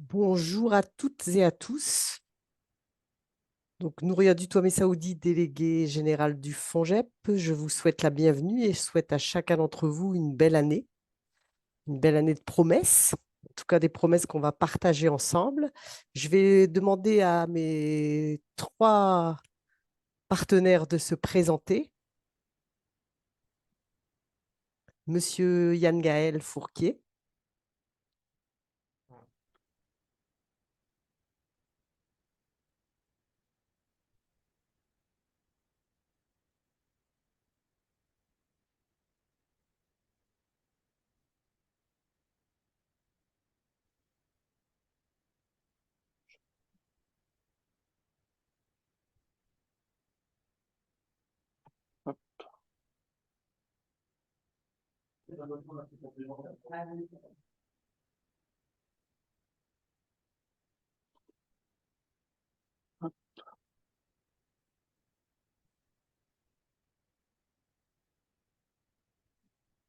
Bonjour à toutes et à tous. Donc, Nouria Dutoit Messaoudi, déléguée générale du FONGEP. Je vous souhaite la bienvenue et je souhaite à chacun d'entre vous une belle année de promesses, en tout cas des promesses qu'on va partager ensemble. Je vais demander à mes trois partenaires de se présenter. Monsieur Yann Gaël Fourquier. Hop.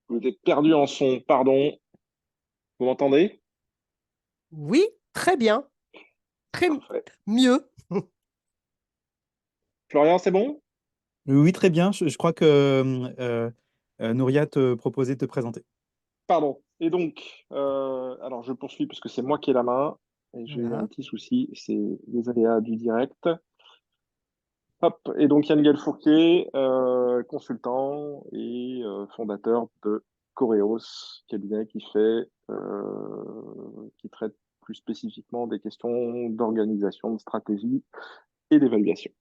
Vous êtes perdu en son, pardon. Vous m'entendez? Oui, très bien, très Parfait. mieux. Florian, c'est bon? Oui, très bien. Je crois que Nouria te proposait de te présenter. Pardon. Et donc, alors je poursuis parce que c'est moi qui ai la main et j'ai eu un Voilà. petit souci, c'est les aléas du direct. Hop. Et donc Yann Fourquier, consultant et fondateur de Coreos, cabinet qui traite plus spécifiquement des questions d'organisation, de stratégie et d'évaluation.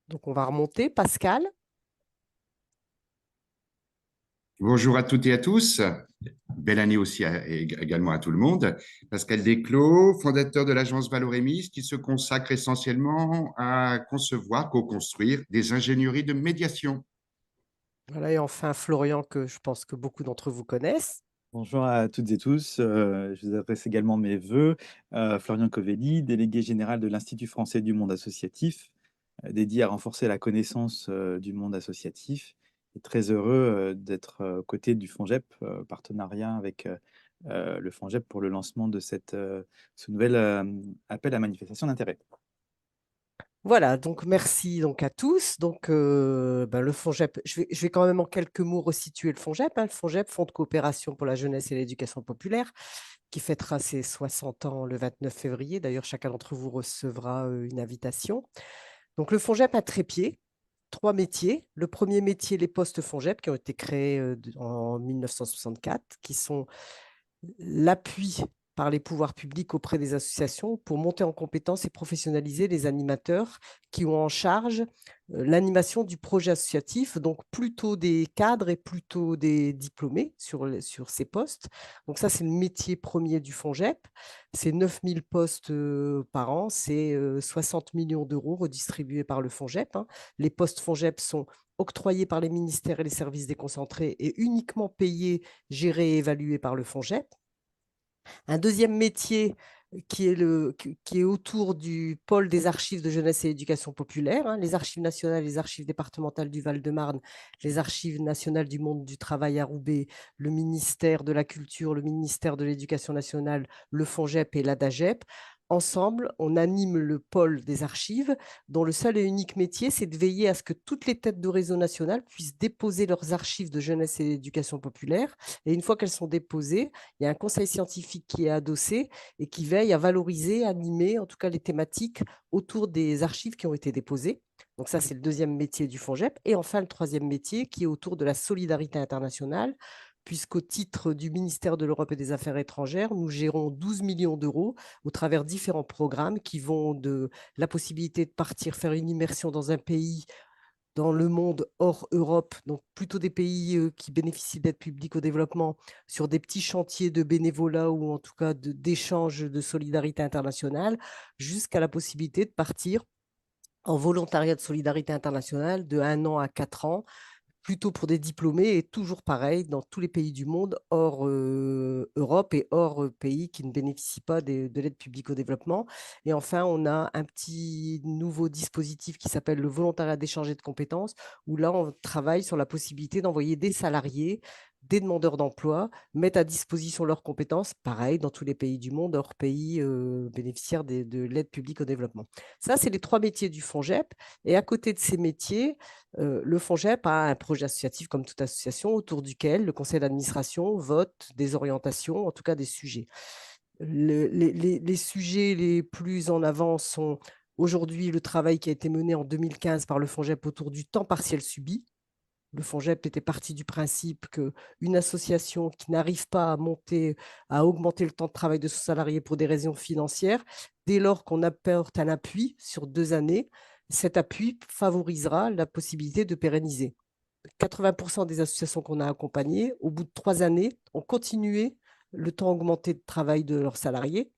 Donc, on va remonter. Pascal. Bonjour à toutes et à tous. Belle année aussi également à tout le monde. Pascal Desclos, fondateur de l'agence Valoremis, qui se consacre essentiellement à concevoir, co-construire des ingénieries de médiation. Voilà, et enfin Florian, que je pense que beaucoup d'entre vous connaissent. Bonjour à toutes et tous. Je vous adresse également mes vœux. Florian Covelli, délégué général de l'Institut français du monde associatif, dédié à renforcer la connaissance du monde associatif. Et très heureux d'être aux côtés du FONGEP, partenariat avec le FONGEP pour le lancement de ce nouvel appel à manifestation d'intérêt. Voilà, donc merci donc à tous. Donc, le FONGEP, je vais quand même en quelques mots resituer le FONGEP. Le FONGEP, Fonds de coopération pour la jeunesse et l'éducation populaire, qui fêtera ses 60 ans le 29 février. D'ailleurs, chacun d'entre vous recevra une invitation. Donc, le FONGEP a trépied, trois métiers. Le premier métier, les postes FONGEP, qui ont été créés en 1964, qui sont l'appui par les pouvoirs publics auprès des associations pour monter en compétence et professionnaliser les animateurs qui ont en charge l'animation du projet associatif, donc plutôt des cadres et plutôt des diplômés sur ces postes. Donc ça, c'est le métier premier du FONGEP. C'est 9000 postes par an, c'est 60 millions d'euros redistribués par le FONGEP. Les postes FONGEP sont octroyés par les ministères et les services déconcentrés et uniquement payés, gérés et évalués par le FONGEP. Un deuxième métier qui est autour du pôle des archives de jeunesse et éducation populaire, les archives nationales, les archives départementales du Val-de-Marne, les archives nationales du monde du travail à Roubaix, le ministère de la Culture, le ministère de l'Éducation nationale, le FONGEP et l'ADAGEP. Ensemble, on anime le pôle des archives, dont le seul et unique métier, c'est de veiller à ce que toutes les têtes de réseau national puissent déposer leurs archives de jeunesse et éducation populaire. Et une fois qu'elles sont déposées, il y a un conseil scientifique qui est adossé et qui veille à valoriser, animer en tout cas les thématiques autour des archives qui ont été déposées. Donc ça, c'est le deuxième métier du FONGEP. Et enfin, le troisième métier qui est autour de la solidarité internationale, puisqu'au titre du ministère de l'Europe et des Affaires étrangères, nous gérons 12 millions d'euros au travers différents programmes qui vont de la possibilité de partir faire une immersion dans un pays dans le monde hors Europe, donc plutôt des pays qui bénéficient d'aide publique au développement, sur des petits chantiers de bénévolat ou en tout cas d'échange de solidarité internationale, jusqu'à la possibilité de partir en volontariat de solidarité internationale de 1 an à 4 ans, plutôt pour des diplômés et toujours pareil dans tous les pays du monde hors Europe et hors pays qui ne bénéficient pas de l'aide publique au développement. Et enfin, on a un petit nouveau dispositif qui s'appelle le volontariat d'échange et de compétences, où là, on travaille sur la possibilité d'envoyer des salariés des demandeurs d'emploi mettent à disposition leurs compétences, pareil, dans tous les pays du monde, hors pays bénéficiaires de l'aide publique au développement. Ça, c'est les 3 métiers du FONGEP. Et à côté de ces métiers, le FONGEP a un projet associatif, comme toute association, autour duquel le conseil d'administration vote des orientations, en tout cas des sujets. Les sujets les plus en avant sont aujourd'hui le travail qui a été mené en 2015 par le FONGEP autour du temps partiel subi. Le FONGEP était parti du principe qu'une association qui n'arrive pas à augmenter le temps de travail de son salarié pour des raisons financières, dès lors qu'on apporte un appui sur 2 années, cet appui favorisera la possibilité de pérenniser. 80% des associations qu'on a accompagnées, au bout de 3 années, ont continué le temps augmenté de travail de leurs salariés.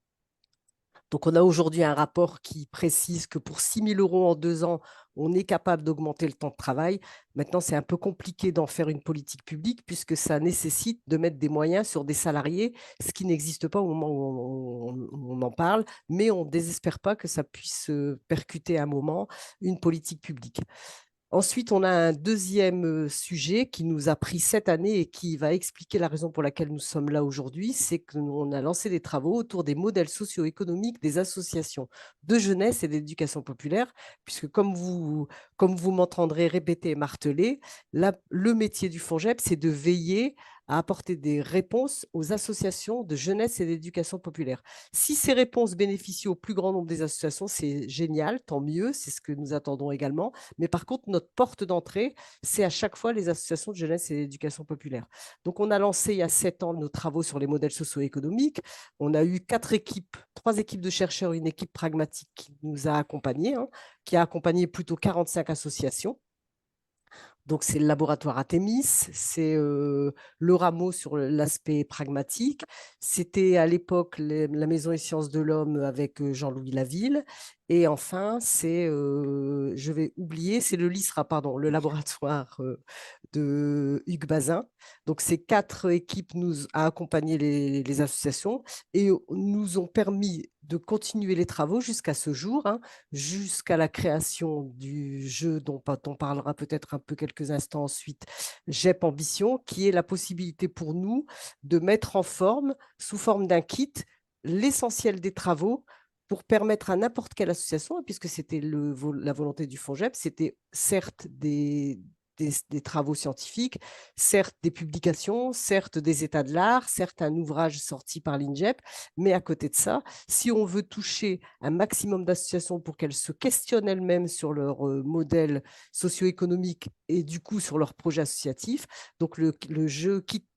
Donc, on a aujourd'hui un rapport qui précise que pour 6 000 € en 2 ans, on est capable d'augmenter le temps de travail. Maintenant, c'est un peu compliqué d'en faire une politique publique puisque ça nécessite de mettre des moyens sur des salariés, ce qui n'existe pas au moment où on en parle, mais on ne désespère pas que ça puisse percuter à un moment une politique publique. Ensuite, on a un deuxième sujet qui nous a pris cette année et qui va expliquer la raison pour laquelle nous sommes là aujourd'hui, c'est qu'on a lancé des travaux autour des modèles socio-économiques des associations de jeunesse et d'éducation populaire, puisque comme vous m'entendrez répéter et marteler, le métier du FONGEP, c'est de veiller à apporter des réponses aux associations de jeunesse et d'éducation populaire. Si ces réponses bénéficient au plus grand nombre des associations, c'est génial, tant mieux, c'est ce que nous attendons également. Mais par contre, notre porte d'entrée, c'est à chaque fois les associations de jeunesse et d'éducation populaire. Donc, on a lancé il y a 7 ans nos travaux sur les modèles socio-économiques. On a eu 3 équipes de chercheurs, une équipe pragmatique qui nous a accompagnés, qui a accompagné plutôt 45 associations. Donc, c'est le laboratoire Artemis, c'est le rameau sur l'aspect pragmatique. C'était à l'époque la Maison et Sciences de l'Homme avec Jean-Louis Laville. Et enfin, je vais oublier, c'est le LISRA, pardon, le laboratoire de Hugues Bazin. Donc, ces 4 équipes nous ont accompagné les associations et nous ont permis de continuer les travaux jusqu'à ce jour, jusqu'à la création du jeu dont on parlera peut-être un peu quelques instants ensuite, GEP Ambition, qui est la possibilité pour nous de mettre en forme, sous forme d'un kit, l'essentiel des travaux pour permettre à n'importe quelle association, puisque c'était la volonté du FONGEP, c'était certes des travaux scientifiques, certes des publications, certes des états de l'art, certes un ouvrage sorti par l'INJEP, mais à côté de ça, si on veut toucher un maximum d'associations pour qu'elles se questionnent elles-mêmes sur leur modèle socio-économique et du coup sur leur projet associatif, donc le kit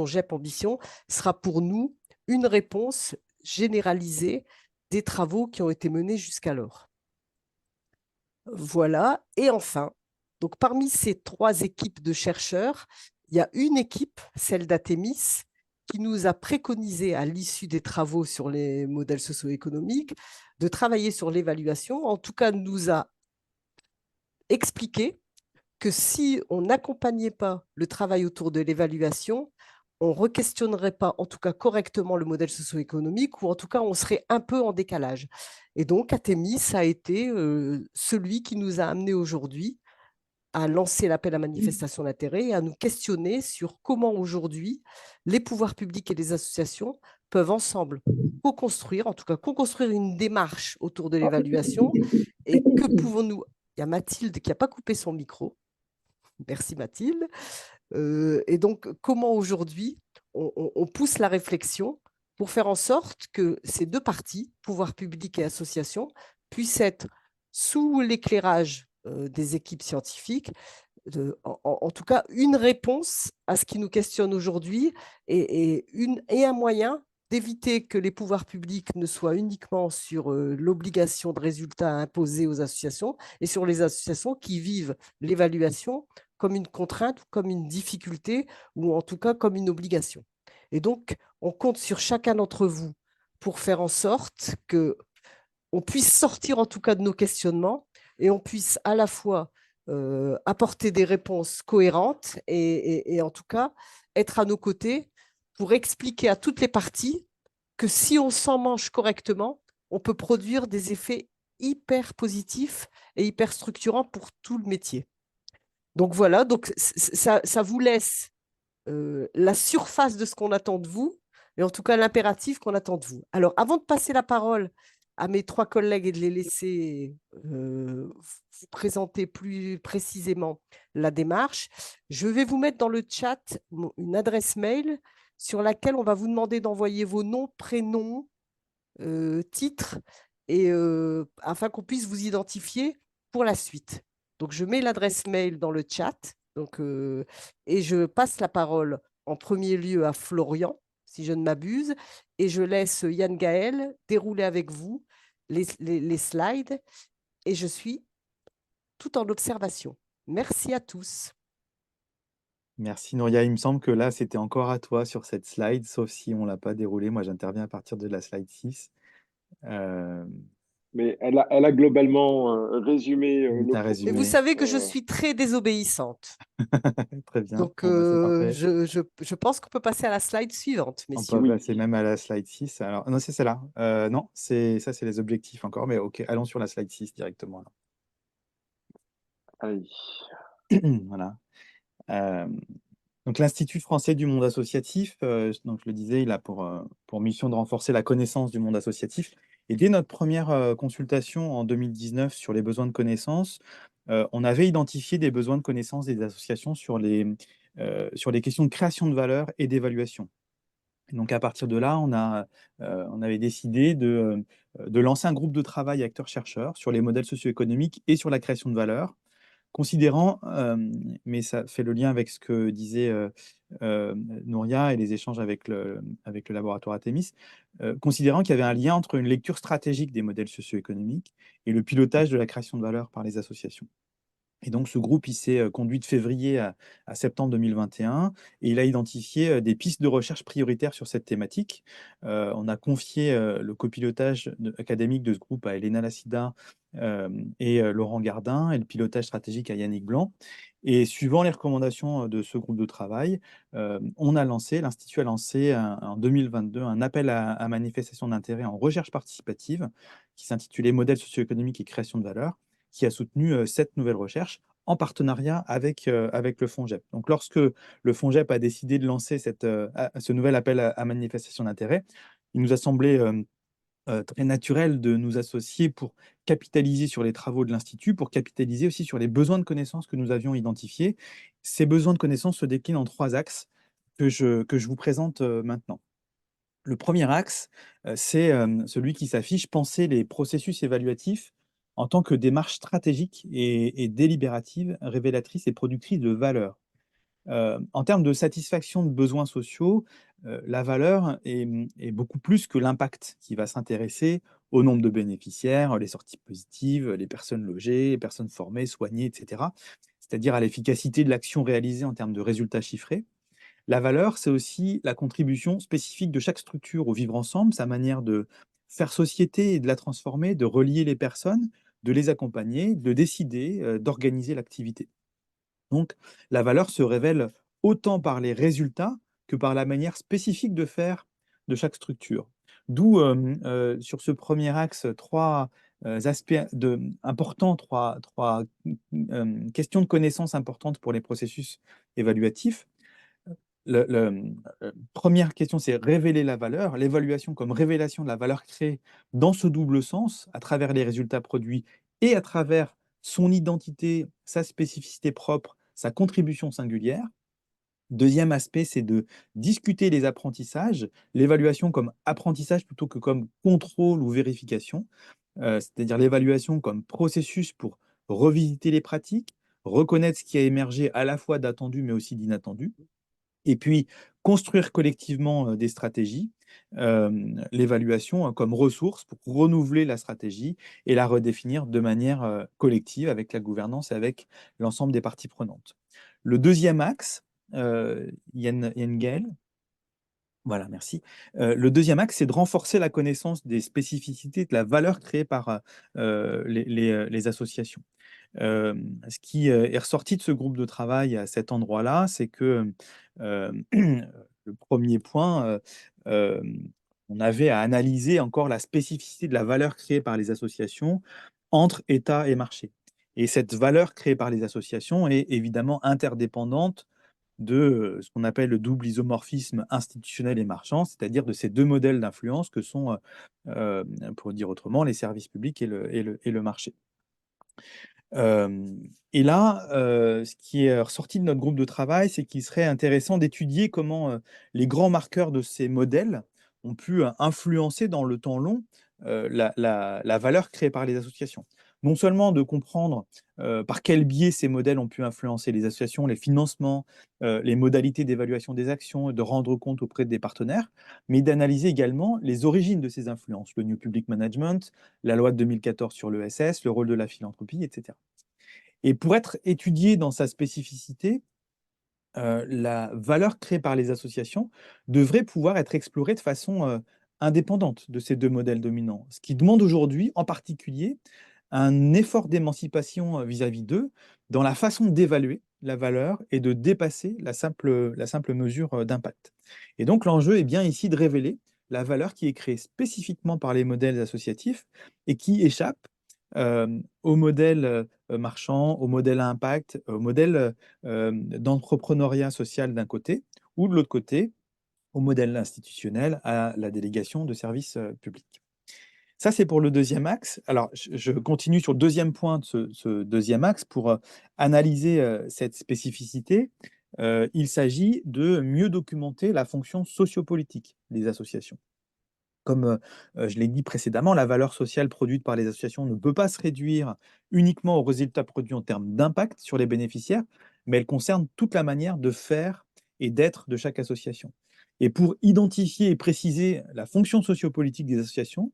GEP Ambition sera pour nous une réponse généralisée des travaux qui ont été menés jusqu'alors. Voilà. Et enfin, donc parmi ces 3 équipes de chercheurs, il y a une équipe, celle d'Artemis, qui nous a préconisé à l'issue des travaux sur les modèles socio-économiques de travailler sur l'évaluation, en tout cas nous a expliqué que si on n'accompagnait pas le travail autour de l'évaluation, on ne re-questionnerait pas, en tout cas correctement, le modèle socio-économique, ou en tout cas, on serait un peu en décalage. Et donc, Artemis a été celui qui nous a amenés aujourd'hui à lancer l'appel à manifestation d'intérêt et à nous questionner sur comment aujourd'hui les pouvoirs publics et les associations peuvent ensemble co-construire, en tout cas co-construire une démarche autour de l'évaluation. Et que pouvons-nous... Il y a Mathilde qui n'a pas coupé son micro. Merci Mathilde. Et donc, comment aujourd'hui on pousse la réflexion pour faire en sorte que ces 2 parties, pouvoir public et association, puissent être sous l'éclairage des équipes scientifiques, en tout cas une réponse à ce qui nous questionne aujourd'hui et un moyen d'éviter que les pouvoirs publics ne soient uniquement sur l'obligation de résultats imposés aux associations et sur les associations qui vivent l'évaluation comme une contrainte, comme une difficulté ou en tout cas comme une obligation. Et donc, on compte sur chacun d'entre vous pour faire en sorte qu'on puisse sortir en tout cas de nos questionnements et on puisse à la fois apporter des réponses cohérentes et en tout cas être à nos côtés pour expliquer à toutes les parties que si on s'en mange correctement, on peut produire des effets hyper positifs et hyper structurants pour tout le métier. Donc voilà, donc ça vous laisse la surface de ce qu'on attend de vous, et en tout cas l'impératif qu'on attend de vous. Alors, avant de passer la parole à mes trois collègues et de les laisser vous présenter plus précisément la démarche, je vais vous mettre dans le chat une adresse mail sur laquelle on va vous demander d'envoyer vos noms, prénoms, titres, et afin qu'on puisse vous identifier pour la suite. Donc, je mets l'adresse mail dans le chat, donc, et je passe la parole en premier lieu à Florian, si je ne m'abuse, et je laisse Yann Gaël dérouler avec vous les slides, et je suis tout en observation. Merci à tous. Merci Nouria. Il me semble que là, c'était encore à toi sur cette slide, sauf si on ne l'a pas déroulée. Moi, j'interviens à partir de la slide 6. Mais elle a globalement résumé le T'as Et vous résumé. savez que je suis très désobéissante. Très bien. Donc, Bon, bah, c'est parfait. je pense qu'on peut passer à la slide suivante, On messieurs. peut Oui. passer même à la slide 6. Alors, non, c'est celle-là. Non, ça, c'est les objectifs encore. Mais OK, allons sur la slide 6 directement. Alors. Allez. Voilà. Euh, donc, l'Institut français du monde associatif, donc je le disais, il a pour mission de renforcer la connaissance du monde associatif. Et dès notre première consultation en 2019 sur les besoins de connaissances, on avait identifié des besoins de connaissances des associations sur les questions de création de valeur et d'évaluation. Donc, à partir de là, on avait décidé de lancer un groupe de travail acteurs-chercheurs sur les modèles socio-économiques et sur la création de valeur, considérant, mais ça fait le lien avec ce que disait Nouria et les échanges avec le laboratoire Artemis, considérant qu'il y avait un lien entre une lecture stratégique des modèles socio-économiques et le pilotage de la création de valeur par les associations. Et donc, ce groupe, il s'est conduit de février à septembre 2021 et il a identifié des pistes de recherche prioritaires sur cette thématique. On a confié le copilotage académique de ce groupe à Elena Lassida et Laurent Gardin et le pilotage stratégique à Yannick Blanc. Et suivant les recommandations de ce groupe de travail, l'Institut a lancé en 2022 un appel à manifestation d'intérêt en recherche participative qui s'intitulait Modèles socio-économiques et création de valeur, qui a soutenu 7 nouvelles recherches en partenariat avec le FONGEP. Donc, lorsque le FONGEP a décidé de lancer ce nouvel appel à manifestation d'intérêt, il nous a semblé très naturel de nous associer pour capitaliser sur les travaux de l'Institut, pour capitaliser aussi sur les besoins de connaissances que nous avions identifiés. Ces besoins de connaissances se déclinent en 3 axes que je vous présente maintenant. Le premier axe, c'est celui qui s'affiche, penser les processus évaluatifs en tant que démarche stratégique et délibérative, révélatrice et productrice de valeur. En termes de satisfaction de besoins sociaux, la valeur est beaucoup plus que l'impact qui va s'intéresser au nombre de bénéficiaires, les sorties positives, les personnes logées, les personnes formées, soignées, etc. C'est-à-dire à l'efficacité de l'action réalisée en termes de résultats chiffrés. La valeur, c'est aussi la contribution spécifique de chaque structure au vivre ensemble, sa manière de faire société et de la transformer, de relier les personnes, de les accompagner, de décider, d'organiser l'activité. Donc, la valeur se révèle autant par les résultats que par la manière spécifique de faire de chaque structure. D'où, sur ce premier axe, 3 aspects importants, trois questions de connaissances importantes pour les processus évaluatifs. Première question, c'est révéler la valeur, l'évaluation comme révélation de la valeur créée dans ce double sens, à travers les résultats produits et à travers son identité, sa spécificité propre, sa contribution singulière. Deuxième aspect, c'est de discuter les apprentissages, l'évaluation comme apprentissage plutôt que comme contrôle ou vérification, c'est-à-dire l'évaluation comme processus pour revisiter les pratiques, reconnaître ce qui a émergé à la fois d'attendu mais aussi d'inattendu. Et puis, construire collectivement des stratégies, l'évaluation comme ressource pour renouveler la stratégie et la redéfinir de manière collective avec la gouvernance et avec l'ensemble des parties prenantes. Le deuxième axe, Yann Gaël, voilà, merci. Le deuxième axe, c'est de renforcer la connaissance des spécificités de la valeur créée par les associations. Ce qui est ressorti de ce groupe de travail à cet endroit-là, c'est que le premier point, on avait à analyser encore la spécificité de la valeur créée par les associations entre État et marché. Et cette valeur créée par les associations est évidemment interdépendante de ce qu'on appelle le double isomorphisme institutionnel et marchand, c'est-à-dire de ces deux modèles d'influence que sont, pour dire autrement, les services publics et le marché. Et là, ce qui est ressorti de notre groupe de travail, c'est qu'il serait intéressant d'étudier comment les grands marqueurs de ces modèles ont pu influencer dans le temps long la valeur créée par les associations. Non seulement de comprendre par quel biais ces modèles ont pu influencer les associations, les financements, les modalités d'évaluation des actions et de rendre compte auprès des partenaires, mais d'analyser également les origines de ces influences, le New Public Management, la loi de 2014 sur l'ESS, le rôle de la philanthropie, etc. Et pour être étudié dans sa spécificité, la valeur créée par les associations devrait pouvoir être explorée de façon indépendante de ces deux modèles dominants. Ce qui demande aujourd'hui, en particulier, un effort d'émancipation vis-à-vis d'eux dans la façon d'évaluer la valeur et de dépasser la simple mesure d'impact. Et donc l'enjeu est bien ici de révéler la valeur qui est créée spécifiquement par les modèles associatifs et qui échappe au modèle marchand, au modèle à impact, au modèle d'entrepreneuriat social d'un côté, ou de l'autre côté, au modèle institutionnel, à la délégation de services publics. Ça, c'est pour le deuxième axe. Alors, je continue sur le deuxième point de ce deuxième axe pour analyser cette spécificité. Il s'agit de mieux documenter la fonction sociopolitique des associations. Comme je l'ai dit précédemment, la valeur sociale produite par les associations ne peut pas se réduire uniquement aux résultats produits en termes d'impact sur les bénéficiaires, mais elle concerne toute la manière de faire et d'être de chaque association. Et pour identifier et préciser la fonction sociopolitique des associations,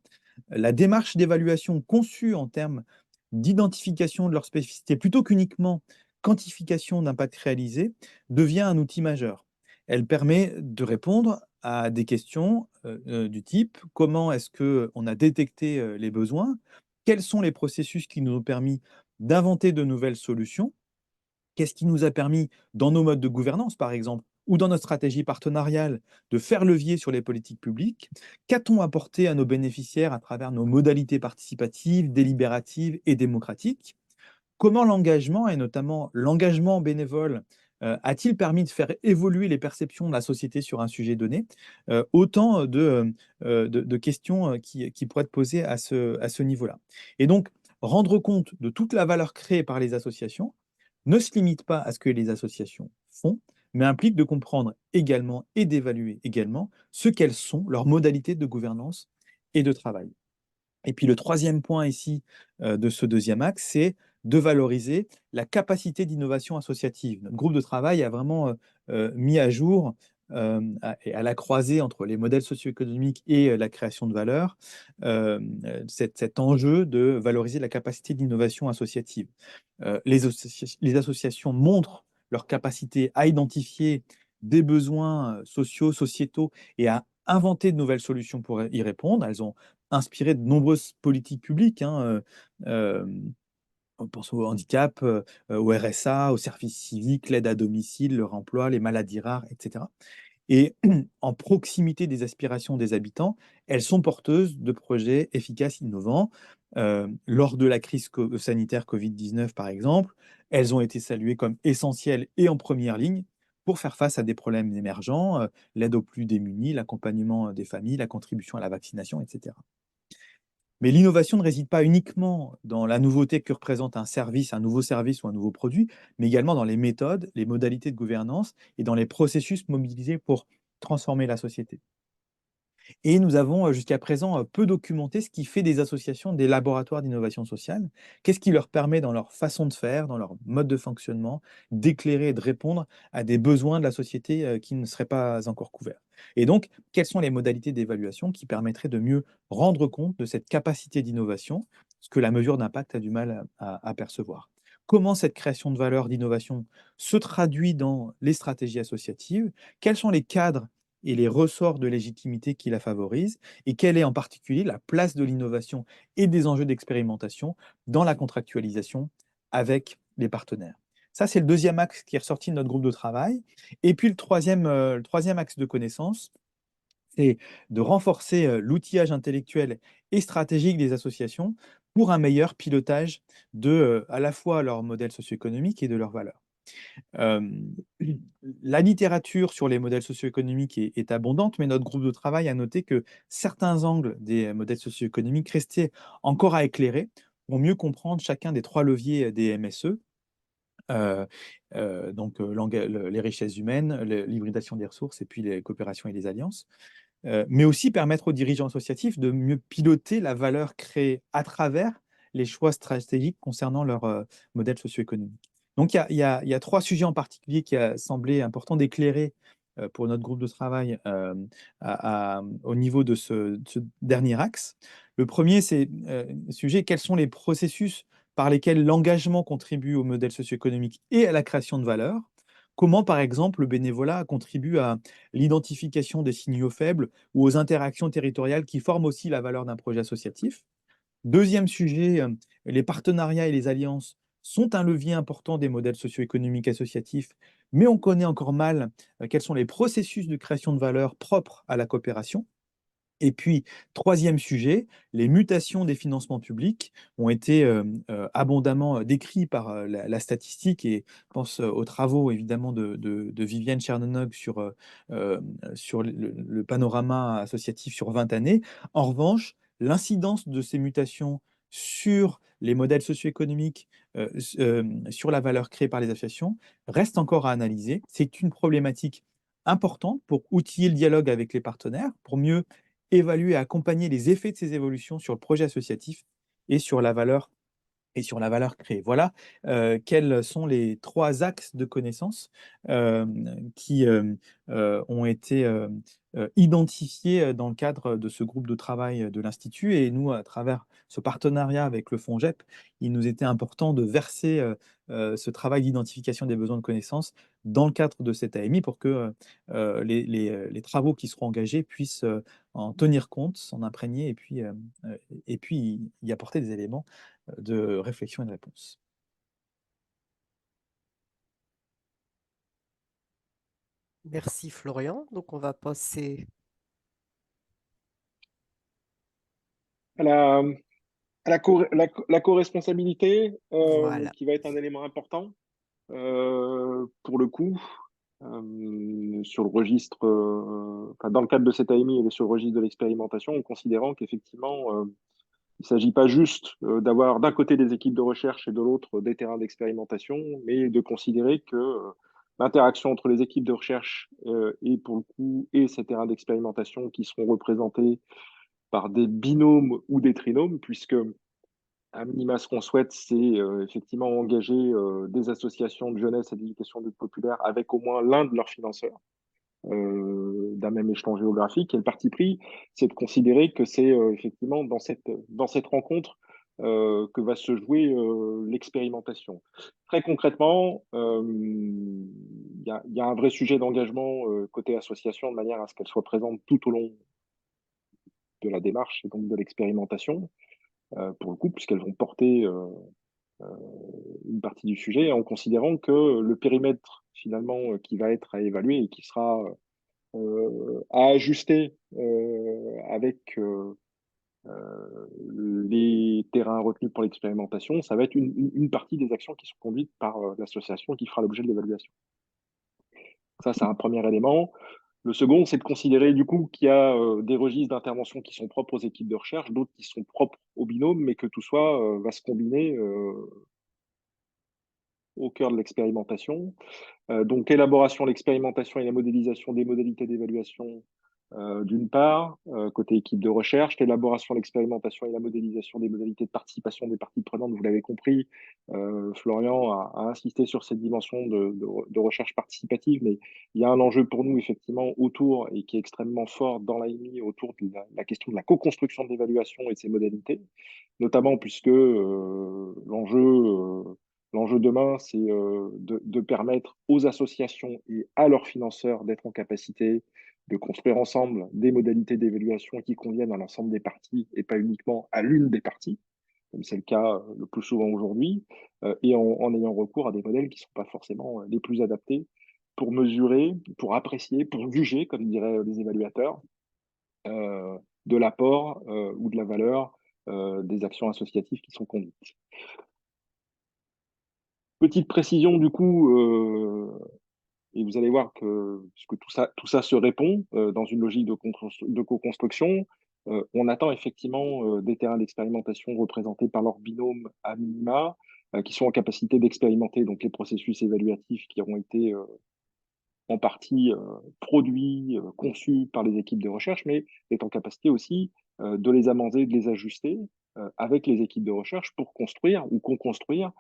la démarche d'évaluation conçue en termes d'identification de leur spécificité plutôt qu'uniquement quantification d'impact réalisé devient un outil majeur. Elle permet de répondre à des questions du type: comment est-ce qu'on a détecté les besoins? Quels sont les processus qui nous ont permis d'inventer de nouvelles solutions? Qu'est-ce qui nous a permis, dans nos modes de gouvernance, par exemple, ou dans notre stratégie partenariale, de faire levier sur les politiques publiques? Qu'a-t-on apporté à nos bénéficiaires à travers nos modalités participatives, délibératives et démocratiques? Comment l'engagement, et notamment l'engagement bénévole, a-t-il permis de faire évoluer les perceptions de la société sur un sujet donné? Autant de questions qui pourraient être posées à ce niveau-là. Et donc, rendre compte de toute la valeur créée par les associations ne se limite pas à ce que les associations font, mais implique de comprendre également et d'évaluer également ce qu'elles sont, leurs modalités de gouvernance et de travail. Et puis le troisième point ici de ce deuxième axe, c'est de valoriser la capacité d'innovation associative. Notre groupe de travail a vraiment mis à jour, à la croisée entre les modèles socio-économiques et la création de valeur, cet enjeu de valoriser la capacité d'innovation associative. Les associations montrent leur capacité à identifier des besoins sociaux, sociétaux et à inventer de nouvelles solutions pour y répondre. Elles ont inspiré de nombreuses politiques publiques, hein, on pense au handicap, au RSA, au service civique, l'aide à domicile, le remploi, les maladies rares, etc. Et en proximité des aspirations des habitants, elles sont porteuses de projets efficaces, innovants. Lors de la crise sanitaire Covid-19, par exemple, elles ont été saluées comme essentielles et en première ligne pour faire face à des problèmes émergents, l'aide aux plus démunis, l'accompagnement des familles, la contribution à la vaccination, etc. Mais l'innovation ne réside pas uniquement dans la nouveauté que représente un service, un nouveau service ou un nouveau produit, mais également dans les méthodes, les modalités de gouvernance et dans les processus mobilisés pour transformer la société. Et nous avons jusqu'à présent peu documenté ce qui fait des associations des laboratoires d'innovation sociale. Qu'est-ce qui leur permet, dans leur façon de faire, dans leur mode de fonctionnement, d'éclairer et de répondre à des besoins de la société qui ne seraient pas encore couverts. Et donc, quelles sont les modalités d'évaluation qui permettraient de mieux rendre compte de cette capacité d'innovation, ce que la mesure d'impact a du mal à percevoir? Comment cette création de valeur d'innovation se traduit dans les stratégies associatives? Quels sont les cadres et les ressorts de légitimité qui la favorisent, et quelle est en particulier la place de l'innovation et des enjeux d'expérimentation dans la contractualisation avec les partenaires. Ça, c'est le deuxième axe qui est ressorti de notre groupe de travail. Et puis le troisième axe de connaissance, c'est de renforcer l'outillage intellectuel et stratégique des associations pour un meilleur pilotage de à la fois leur modèle socio-économique et de leurs valeurs. La littérature sur les modèles socio-économiques est abondante, mais notre groupe de travail a noté que certains angles des modèles socio-économiques restaient encore à éclairer pour mieux comprendre chacun des 3 leviers des MSE. Donc les richesses humaines, l'hybridation des ressources et puis les coopérations et les alliances. Mais aussi permettre aux dirigeants associatifs de mieux piloter la valeur créée à travers les choix stratégiques concernant leur modèle socio-économique. Donc, il y a 3 sujets en particulier qui a semblé important d'éclairer pour notre groupe de travail au niveau de ce dernier axe. Le premier, c'est sujet, quels sont les processus par lesquels l'engagement contribue au modèle socio-économique et à la création de valeur? Comment, par exemple, le bénévolat contribue à l'identification des signaux faibles ou aux interactions territoriales qui forment aussi la valeur d'un projet associatif? Deuxième sujet, les partenariats et les alliances sont un levier important des modèles socio-économiques associatifs, mais on connaît encore mal quels sont les processus de création de valeur propres à la coopération. Et puis, troisième sujet, les mutations des financements publics ont été abondamment décrits par la statistique, et je pense aux travaux évidemment de Viviane Chernonog sur le panorama associatif sur 20 années. En revanche, l'incidence de ces mutations sur les modèles socio-économiques, sur la valeur créée par les associations, reste encore à analyser. C'est une problématique importante pour outiller le dialogue avec les partenaires, pour mieux évaluer et accompagner les effets de ces évolutions sur le projet associatif et sur la valeur créée. Voilà quels sont les 3 axes de connaissances qui ont été identifiés dans le cadre de ce groupe de travail de l'Institut. Et nous, à travers ce partenariat avec le FONGEP, il nous était important de verser ce travail d'identification des besoins de connaissances dans le cadre de cette AMI pour que les travaux qui seront engagés puissent en tenir compte, s'en imprégner et puis y apporter des éléments de réflexion et de réponse. Merci Florian. Donc on va passer. À la co-responsabilité, Voilà. qui va être un élément important pour le coup, sur le registre, enfin, dans le cadre de cette AMI, elle est sur le registre de l'expérimentation, en considérant qu'effectivement, il ne s'agit pas juste d'avoir d'un côté des équipes de recherche et de l'autre des terrains d'expérimentation, mais de considérer que l'interaction entre les équipes de recherche et pour le coup et ces terrains d'expérimentation qui seront représentés par des binômes ou des trinômes, puisque à minima, ce qu'on souhaite, c'est effectivement engager des associations de jeunesse et d'éducation populaire avec au moins l'un de leurs financeurs d'un même échelon géographique. Et le parti pris, c'est de considérer que c'est effectivement dans cette rencontre que va se jouer l'expérimentation. Très concrètement, y a un vrai sujet d'engagement côté association de manière à ce qu'elle soit présente tout au long de la démarche et donc de l'expérimentation, pour le coup, puisqu'elles vont porter une partie du sujet en considérant que le périmètre finalement qui va être à évaluer et qui sera à ajuster avec les terrains retenus pour l'expérimentation, ça va être une partie des actions qui sont conduites par l'association qui fera l'objet de l'évaluation. Ça, c'est un premier élément. Le second, c'est de considérer du coup qu'il y a des registres d'intervention qui sont propres aux équipes de recherche, d'autres qui sont propres aux binômes, mais que tout ça va se combiner au cœur de l'expérimentation. Donc, élaboration, l'expérimentation et la modélisation des modalités d'évaluation, d'une part, côté équipe de recherche, l'élaboration, l'expérimentation et la modélisation des modalités de participation des parties prenantes, vous l'avez compris, Florian a insisté sur cette dimension de recherche participative, mais il y a un enjeu pour nous, effectivement, autour, et qui est extrêmement fort dans l'AMI, autour de la question de la co-construction de l'évaluation et de ses modalités, notamment puisque l'enjeu demain, c'est de permettre aux associations et à leurs financeurs d'être en capacité de construire ensemble des modalités d'évaluation qui conviennent à l'ensemble des parties et pas uniquement à l'une des parties, comme c'est le cas le plus souvent aujourd'hui, et en ayant recours à des modèles qui ne sont pas forcément les plus adaptés pour mesurer, pour apprécier, pour juger, comme diraient les évaluateurs, de l'apport ou de la valeur des actions associatives qui sont conduites. Petite précision du coup, et vous allez voir que tout ça se répond dans une logique de co-construction. On attend effectivement des terrains d'expérimentation représentés par leur binôme à minima, qui sont en capacité d'expérimenter donc les processus évaluatifs qui auront été en partie produits, conçus par les équipes de recherche, mais est en capacité aussi de les amender, de les ajuster avec les équipes de recherche pour construire ou co-construire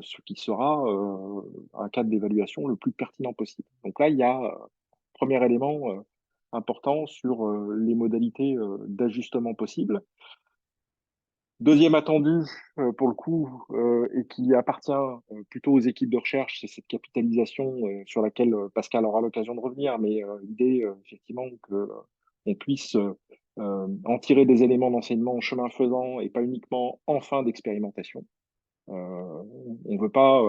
ce qui sera un cadre d'évaluation le plus pertinent possible. Donc là, il y a premier élément important sur les modalités d'ajustement possibles. Deuxième attendu, pour le coup, et qui appartient plutôt aux équipes de recherche, c'est cette capitalisation sur laquelle Pascal aura l'occasion de revenir, mais l'idée, effectivement, qu'on puisse en tirer des éléments d'enseignement en chemin faisant et pas uniquement en fin d'expérimentation. On veut pas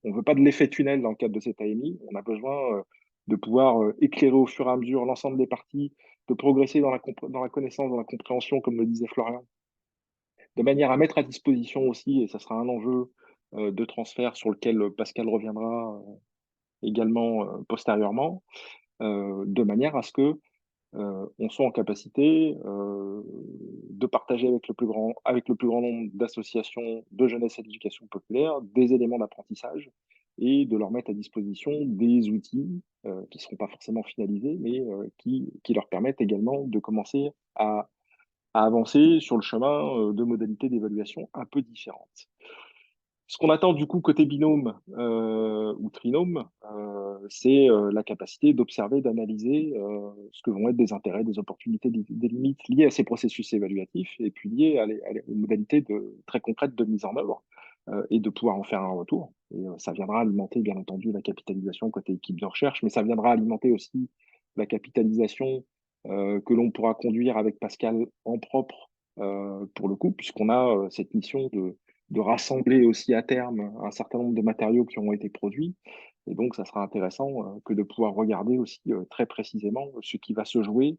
de l'effet tunnel dans le cadre de cette AMI. On a besoin de pouvoir éclairer au fur et à mesure l'ensemble des parties, de progresser dans la connaissance, dans la compréhension, comme le disait Florian, de manière à mettre à disposition aussi, et ça sera un enjeu de transfert sur lequel Pascal reviendra également postérieurement, de manière à ce que on soit en capacité de partager avec le plus grand nombre d'associations de jeunesse et d'éducation populaire des éléments d'apprentissage et de leur mettre à disposition des outils qui ne seront pas forcément finalisés, mais qui leur permettent également de commencer à avancer sur le chemin de modalités d'évaluation un peu différentes. Ce qu'on attend du coup côté binôme ou trinôme, c'est la capacité d'observer, d'analyser ce que vont être des intérêts, des opportunités, des limites liées à ces processus évaluatifs et puis liées aux modalités très concrètes de mise en œuvre et de pouvoir en faire un retour. Et ça viendra alimenter bien entendu la capitalisation côté équipe de recherche, mais ça viendra alimenter aussi la capitalisation que l'on pourra conduire avec Pascal en propre pour le coup, puisqu'on a cette mission de rassembler aussi à terme un certain nombre de matériaux qui ont été produits. Et donc, ça sera intéressant que de pouvoir regarder aussi très précisément ce qui va se jouer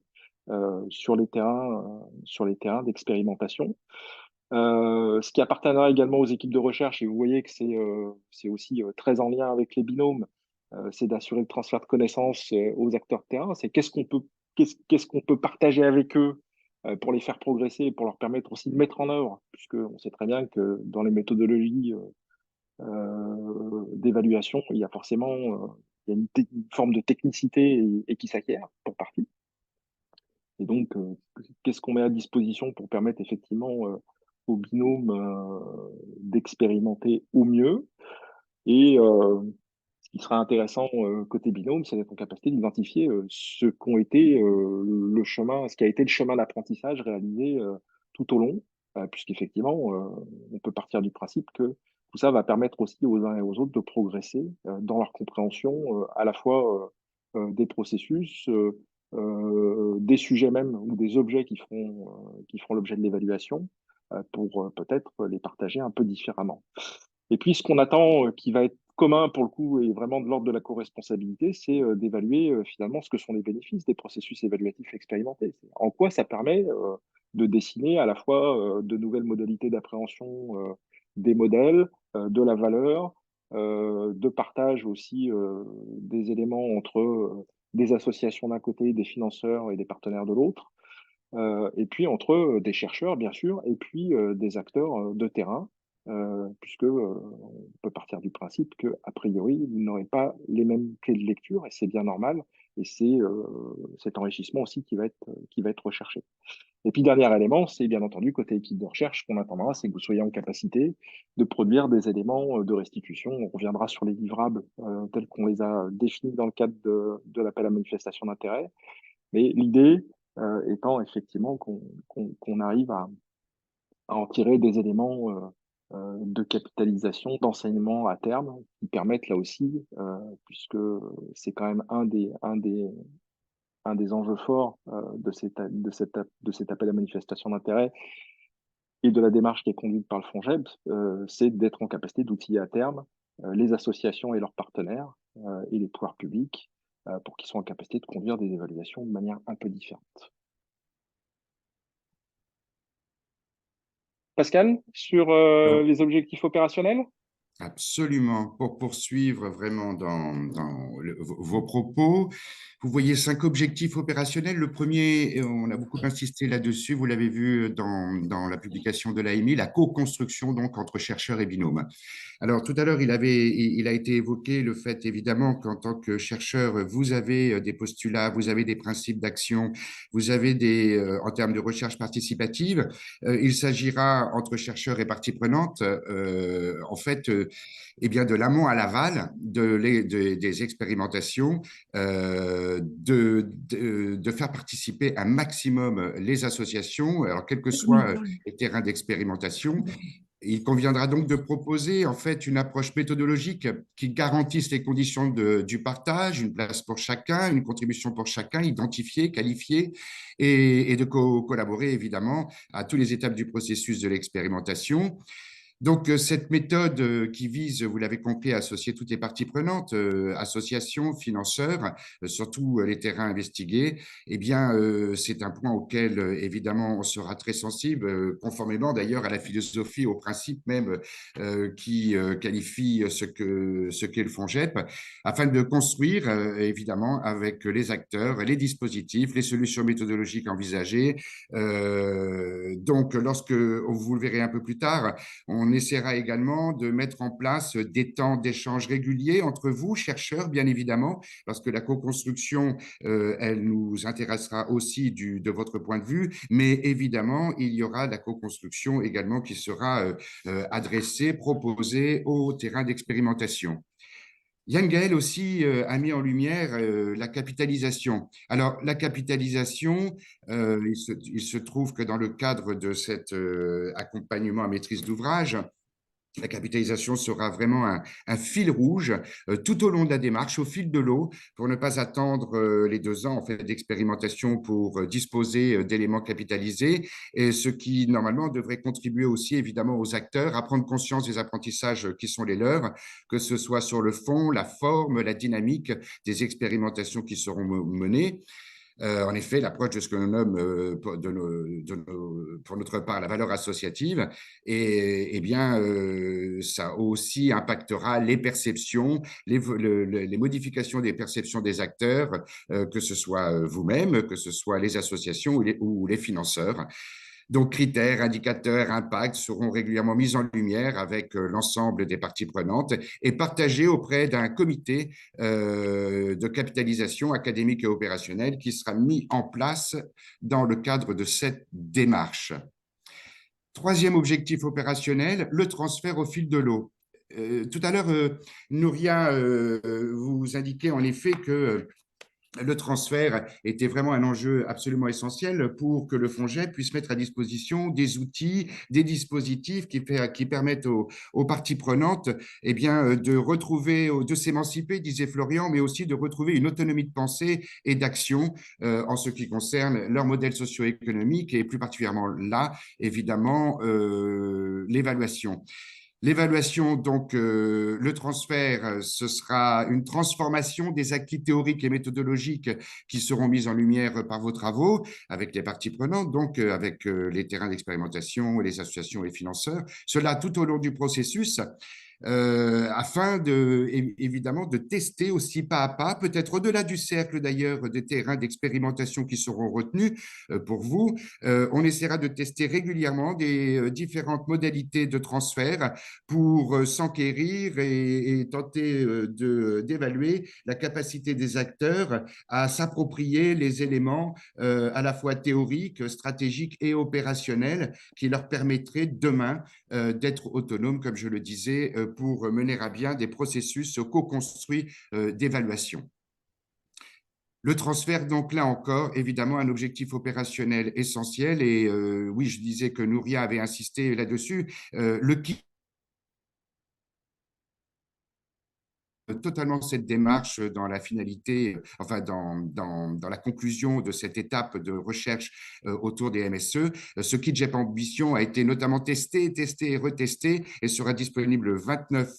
sur les terrains d'expérimentation. Ce qui appartiendra également aux équipes de recherche, et vous voyez que c'est aussi très en lien avec les binômes, c'est d'assurer le transfert de connaissances aux acteurs de terrain. C'est qu'est-ce qu'on peut partager avec eux pour les faire progresser et pour leur permettre aussi de mettre en œuvre, puisqu'on sait très bien que dans les méthodologies d'évaluation, il y a forcément il y a une forme de technicité et qui s'acquiert pour partie. Et donc, qu'est-ce qu'on met à disposition pour permettre effectivement aux binômes d'expérimenter au mieux. Et ce qui sera intéressant côté binôme, c'est d'être en capacité d'identifier ce qu'ont été ce qui a été le chemin d'apprentissage réalisé tout au long, puisqu'effectivement, on peut partir du principe que tout ça va permettre aussi aux uns et aux autres de progresser dans leur compréhension à la fois des processus, des sujets même ou des objets qui feront l'objet de l'évaluation pour peut-être les partager un peu différemment. Et puis, ce qu'on attend, qui va être commun pour le coup et vraiment de l'ordre de la co-responsabilité, c'est d'évaluer finalement ce que sont les bénéfices des processus évaluatifs expérimentés. En quoi ça permet de dessiner à la fois de nouvelles modalités d'appréhension des modèles, de la valeur, de partage aussi des éléments entre des associations d'un côté, des financeurs et des partenaires de l'autre, et puis entre des chercheurs, bien sûr, et puis des acteurs de terrain, puisque on peut partir du principe que a priori, vous n'aurez pas les mêmes clés de lecture, et c'est bien normal, et c'est cet enrichissement aussi qui va être recherché. Et puis, dernier élément, c'est bien entendu, côté équipe de recherche, ce qu'on attendra, c'est que vous soyez en capacité de produire des éléments de restitution. On reviendra sur les livrables tels qu'on les a définis dans le cadre de l'appel à manifestation d'intérêt. Mais l'idée étant effectivement qu'on arrive à en tirer des éléments de capitalisation, d'enseignement à terme, qui permettent là aussi, puisque c'est quand même un des enjeux forts de cet appel à manifestation d'intérêt et de la démarche qui est conduite par le FONJEB, c'est d'être en capacité d'outiller à terme les associations et leurs partenaires et les pouvoirs publics pour qu'ils soient en capacité de conduire des évaluations de manière un peu différente. Pascal, sur les objectifs opérationnels? Absolument. Pour poursuivre vraiment vos propos, vous voyez 5 objectifs opérationnels. Le premier, on a beaucoup insisté là-dessus, vous l'avez vu dans la publication de l'AMI, la co-construction donc entre chercheurs et binômes. Alors tout à l'heure, il a été évoqué le fait évidemment qu'en tant que chercheur, vous avez des postulats, vous avez des principes d'action, vous avez en termes de recherche participative, il s'agira entre chercheurs et parties prenantes, en fait, eh bien, de l'amont à l'aval des expérimentations, de faire participer un maximum les associations, alors quels que soient les terrains d'expérimentation. Il conviendra donc de proposer en fait une approche méthodologique qui garantisse les conditions du partage, une place pour chacun, une contribution pour chacun, identifiée, qualifiée, et de collaborer évidemment à toutes les étapes du processus de l'expérimentation. Donc, cette méthode qui vise, vous l'avez compris, à associer toutes les parties prenantes, associations, financeurs, surtout les terrains investigués, eh bien, c'est un point auquel, évidemment, on sera très sensible, conformément d'ailleurs à la philosophie, au principe même qui qualifie ce qu'est le FONGEP, afin de construire, évidemment, avec les acteurs, les dispositifs, les solutions méthodologiques envisagées. Donc, lorsque, vous le verrez un peu plus tard, on essaiera également de mettre en place des temps d'échange réguliers entre vous, chercheurs, bien évidemment, parce que la co-construction, elle nous intéressera aussi de votre point de vue, mais évidemment, il y aura la co-construction également qui sera adressée, proposée au terrain d'expérimentation. Yann Gaël aussi a mis en lumière la capitalisation. Alors, la capitalisation, il se trouve que dans le cadre de cet accompagnement à maîtrise d'ouvrage, la capitalisation sera vraiment un fil rouge tout au long de la démarche, au fil de l'eau, pour ne pas attendre les 2 ans en fait, d'expérimentation pour disposer d'éléments capitalisés, et ce qui normalement devrait contribuer aussi évidemment aux acteurs à prendre conscience des apprentissages qui sont les leurs, que ce soit sur le fond, la forme, la dynamique des expérimentations qui seront menées. En effet, l'approche de ce que l'on nomme pour notre part la valeur associative, et, eh bien, ça aussi impactera les perceptions, les modifications des perceptions des acteurs, que ce soit vous-même, que ce soit les associations ou les financeurs. Donc, critères, indicateurs, impacts seront régulièrement mis en lumière avec l'ensemble des parties prenantes et partagés auprès d'un comité de capitalisation académique et opérationnelle qui sera mis en place dans le cadre de cette démarche. Troisième objectif opérationnel, le transfert au fil de l'eau. Tout à l'heure, Nouria, vous indiquez en effet que le transfert était vraiment un enjeu absolument essentiel pour que le FONGEP puisse mettre à disposition des outils, des dispositifs qui permettent aux parties prenantes eh bien, de retrouver, de s'émanciper, disait Florian, mais aussi de retrouver une autonomie de pensée et d'action en ce qui concerne leur modèle socio-économique et plus particulièrement là, évidemment, l'évaluation. L'évaluation, donc, le transfert, ce sera une transformation des acquis théoriques et méthodologiques qui seront mis en lumière par vos travaux avec les parties prenantes, donc avec les terrains d'expérimentation, les associations et financeurs. Cela tout au long du processus. Afin évidemment de tester aussi pas à pas, peut-être au-delà du cercle d'ailleurs des terrains d'expérimentation qui seront retenus pour vous. On essaiera de tester régulièrement des différentes modalités de transfert pour s'enquérir et tenter d'évaluer la capacité des acteurs à s'approprier les éléments à la fois théoriques, stratégiques et opérationnels qui leur permettraient demain d'être autonomes, comme je le disais, pour mener à bien des processus co-construits d'évaluation. Le transfert, donc là encore, évidemment, un objectif opérationnel essentiel. Et oui, je disais que Nouria avait insisté là-dessus. Le kit totalement cette démarche dans la finalité, enfin dans la conclusion de cette étape de recherche autour des MSE. Ce kit GEP Ambition a été notamment testé et retesté et sera disponible le 29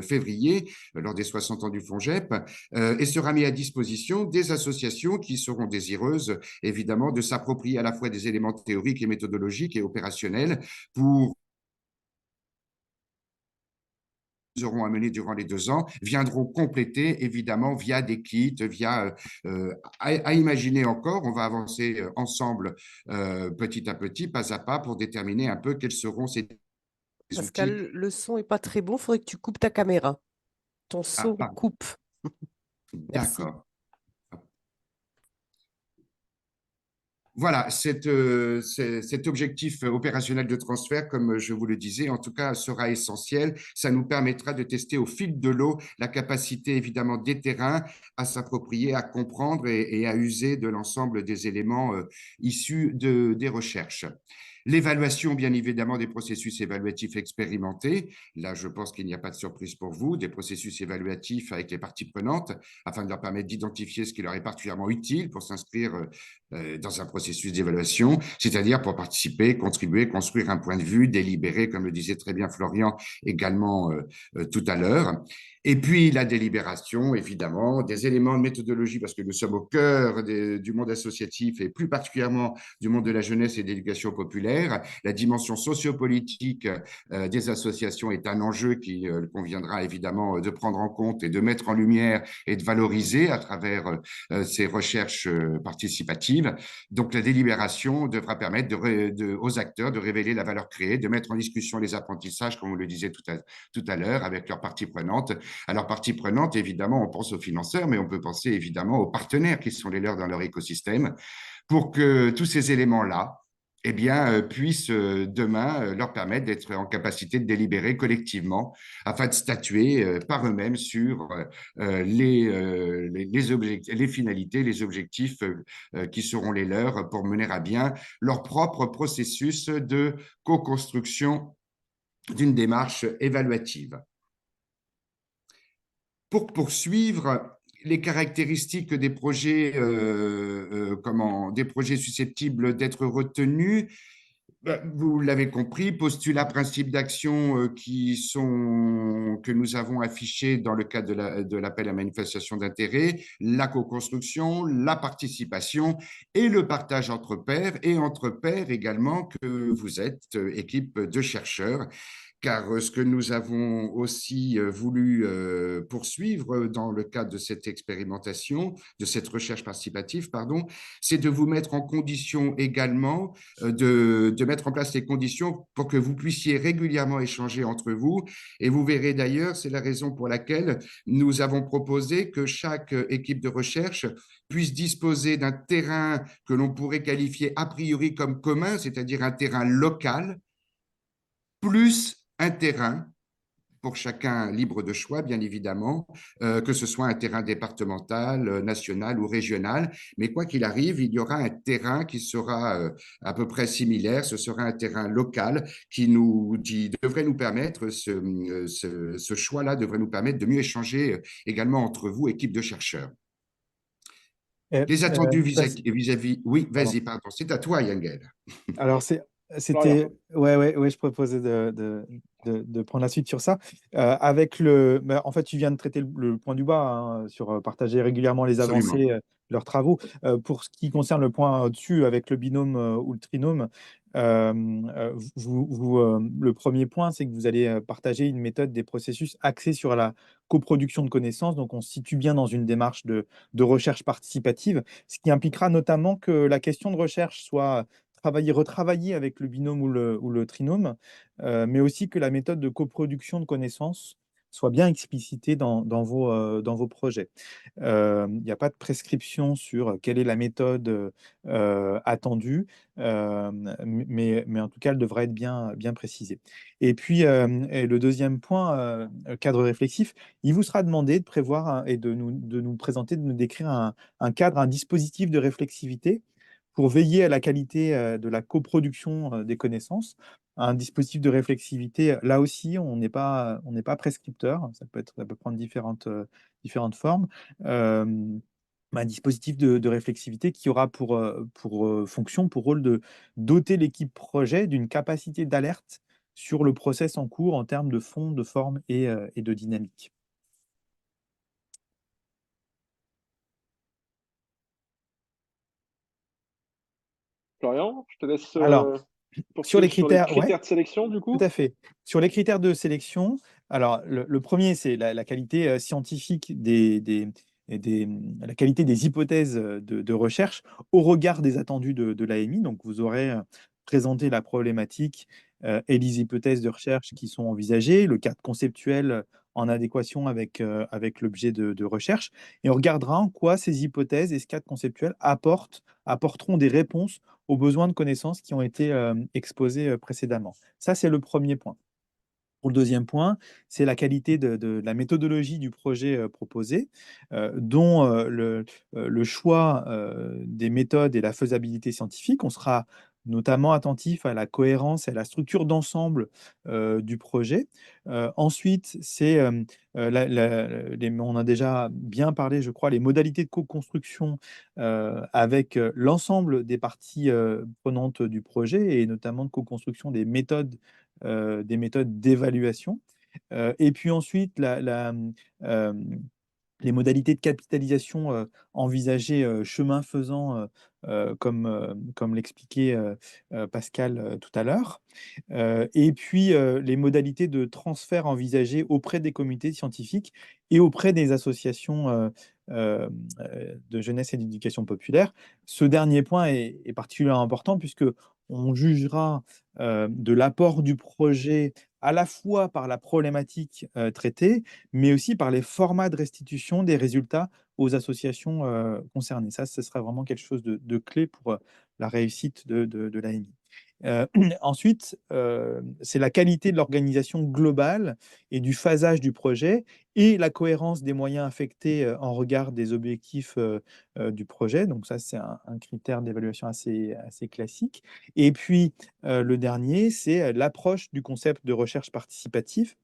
février lors des 60 ans du FONGEP et sera mis à disposition des associations qui seront désireuses évidemment de s'approprier à la fois des éléments théoriques et méthodologiques et opérationnels pour aurons à mener durant les 2 ans viendront compléter, évidemment, via des kits, via à imaginer encore. On va avancer ensemble petit à petit, pas à pas, pour déterminer un peu quels seront ces outils. Pascal, le son est pas très bon. Il faudrait que tu coupes ta caméra. Ton Ah, son pardon. coupe. Merci. D'accord. Voilà, cet objectif opérationnel de transfert, comme je vous le disais, en tout cas, sera essentiel. Ça nous permettra de tester au fil de l'eau la capacité, évidemment, des terrains à s'approprier, à comprendre et à user de l'ensemble des éléments issus des recherches. L'évaluation, bien évidemment, des processus évaluatifs expérimentés. Là, je pense qu'il n'y a pas de surprise pour vous, des processus évaluatifs avec les parties prenantes, afin de leur permettre d'identifier ce qui leur est particulièrement utile pour s'inscrire dans un processus d'évaluation, c'est-à-dire pour participer, contribuer, construire un point de vue, délibérer, comme le disait très bien Florian également tout à l'heure. Et puis la délibération, évidemment, des éléments de méthodologie, parce que nous sommes au cœur du monde associatif et plus particulièrement du monde de la jeunesse et de l'éducation populaire. La dimension sociopolitique des associations est un enjeu qui conviendra évidemment de prendre en compte et de mettre en lumière et de valoriser à travers ces recherches participatives. Donc la délibération devra permettre aux acteurs de révéler la valeur créée, de mettre en discussion les apprentissages, comme on le disait tout à l'heure, avec leurs parties prenantes. Alors, parties prenantes, évidemment, on pense aux financeurs, mais on peut penser évidemment aux partenaires qui sont les leurs dans leur écosystème, pour que tous ces éléments-là eh bien, puissent demain leur permettre d'être en capacité de délibérer collectivement afin de statuer par eux-mêmes sur les finalités, les objectifs qui seront les leurs pour mener à bien leur propre processus de co-construction d'une démarche évaluative. Pour poursuivre, les caractéristiques des projets, des projets susceptibles d'être retenus, vous l'avez compris, postulat, principes d'action que nous avons affichés dans le cadre de l'appel à manifestation d'intérêt, la co-construction, la participation et le partage entre pairs, et entre pairs également que vous êtes équipe de chercheurs. Car ce que nous avons aussi voulu poursuivre dans le cadre de cette expérimentation, de cette recherche participative, pardon, c'est de vous mettre en condition également de mettre en place les conditions pour que vous puissiez régulièrement échanger entre vous. Et vous verrez d'ailleurs, c'est la raison pour laquelle nous avons proposé que chaque équipe de recherche puisse disposer d'un terrain que l'on pourrait qualifier a priori comme commun, c'est-à-dire un terrain local, plus un terrain pour chacun libre de choix, bien évidemment, que ce soit un terrain départemental, national ou régional. Mais quoi qu'il arrive, il y aura un terrain qui sera à peu près similaire. Ce sera un terrain local qui devrait nous permettre, ce choix-là devrait nous permettre de mieux échanger également entre vous, équipe de chercheurs. Les attendus vis-à-vis… Oui, Pardon. vas-y, pardon. C'est à toi, Yangel. Alors, c'était. Ouais, je proposais de prendre la suite sur ça. En fait, tu viens de traiter le point du bas hein, sur partager régulièrement les Absolument. avancées, leurs travaux. Pour ce qui concerne le point au-dessus, avec le binôme ou le trinôme, le premier point, c'est que vous allez partager une méthode des processus axée sur la coproduction de connaissances. Donc, on se situe bien dans une démarche de recherche participative, ce qui impliquera notamment que la question de recherche soit retravailler avec le binôme ou le trinôme, mais aussi que la méthode de coproduction de connaissances soit bien explicitée dans vos projets. Il n'y a pas de prescription sur quelle est la méthode attendue, mais en tout cas, elle devrait être bien précisée. Et puis, et le deuxième point, cadre réflexif, il vous sera demandé de prévoir et de nous présenter, de nous décrire un cadre, un dispositif de réflexivité pour veiller à la qualité de la coproduction des connaissances. Un dispositif de réflexivité, là aussi, on n'est pas prescripteur, ça peut prendre différentes formes. Un dispositif de réflexivité qui aura pour fonction, pour rôle de doter l'équipe projet d'une capacité d'alerte sur le process en cours en termes de fond, de forme et de dynamique. Florian, je te laisse. Alors, Sur les Poursuivre sur les critères, ouais, critères de sélection, du tout coup? à fait. Sur les critères de sélection, alors le premier, c'est la qualité scientifique la qualité des hypothèses de recherche au regard des attendus de l'AMI. Donc, vous aurez présenté la problématique et les hypothèses de recherche qui sont envisagées, le cadre conceptuel en adéquation avec l'objet de recherche. Et on regardera en quoi ces hypothèses et ce cadre conceptuel apporteront des réponses aux besoins de connaissances qui ont été exposés précédemment. Ça, c'est le premier point. Pour le deuxième point, c'est la qualité de la méthodologie du projet proposé, dont le choix des méthodes et la faisabilité scientifique. On sera notamment attentif à la cohérence et à la structure d'ensemble du projet. Ensuite, c'est, on a déjà bien parlé, je crois, les modalités de co-construction avec l'ensemble des parties prenantes du projet et notamment de co-construction des méthodes d'évaluation. Et puis ensuite, euh, les modalités de capitalisation envisagées chemin faisant, comme l'expliquait Pascal tout à l'heure. Et puis les modalités de transfert envisagées auprès des comités scientifiques et auprès des associations de jeunesse et d'éducation populaire. Ce dernier point est particulièrement important puisque on jugera de l'apport du projet à la fois par la problématique traitée, mais aussi par les formats de restitution des résultats aux associations concernées. Ça, ce sera vraiment quelque chose de clé pour la réussite de l'AMI. Ensuite, c'est la qualité de l'organisation globale et du phasage du projet et la cohérence des moyens affectés en regard des objectifs du projet. Donc ça, c'est un critère d'évaluation assez classique. Et puis, le dernier, c'est l'approche du concept de recherche participative.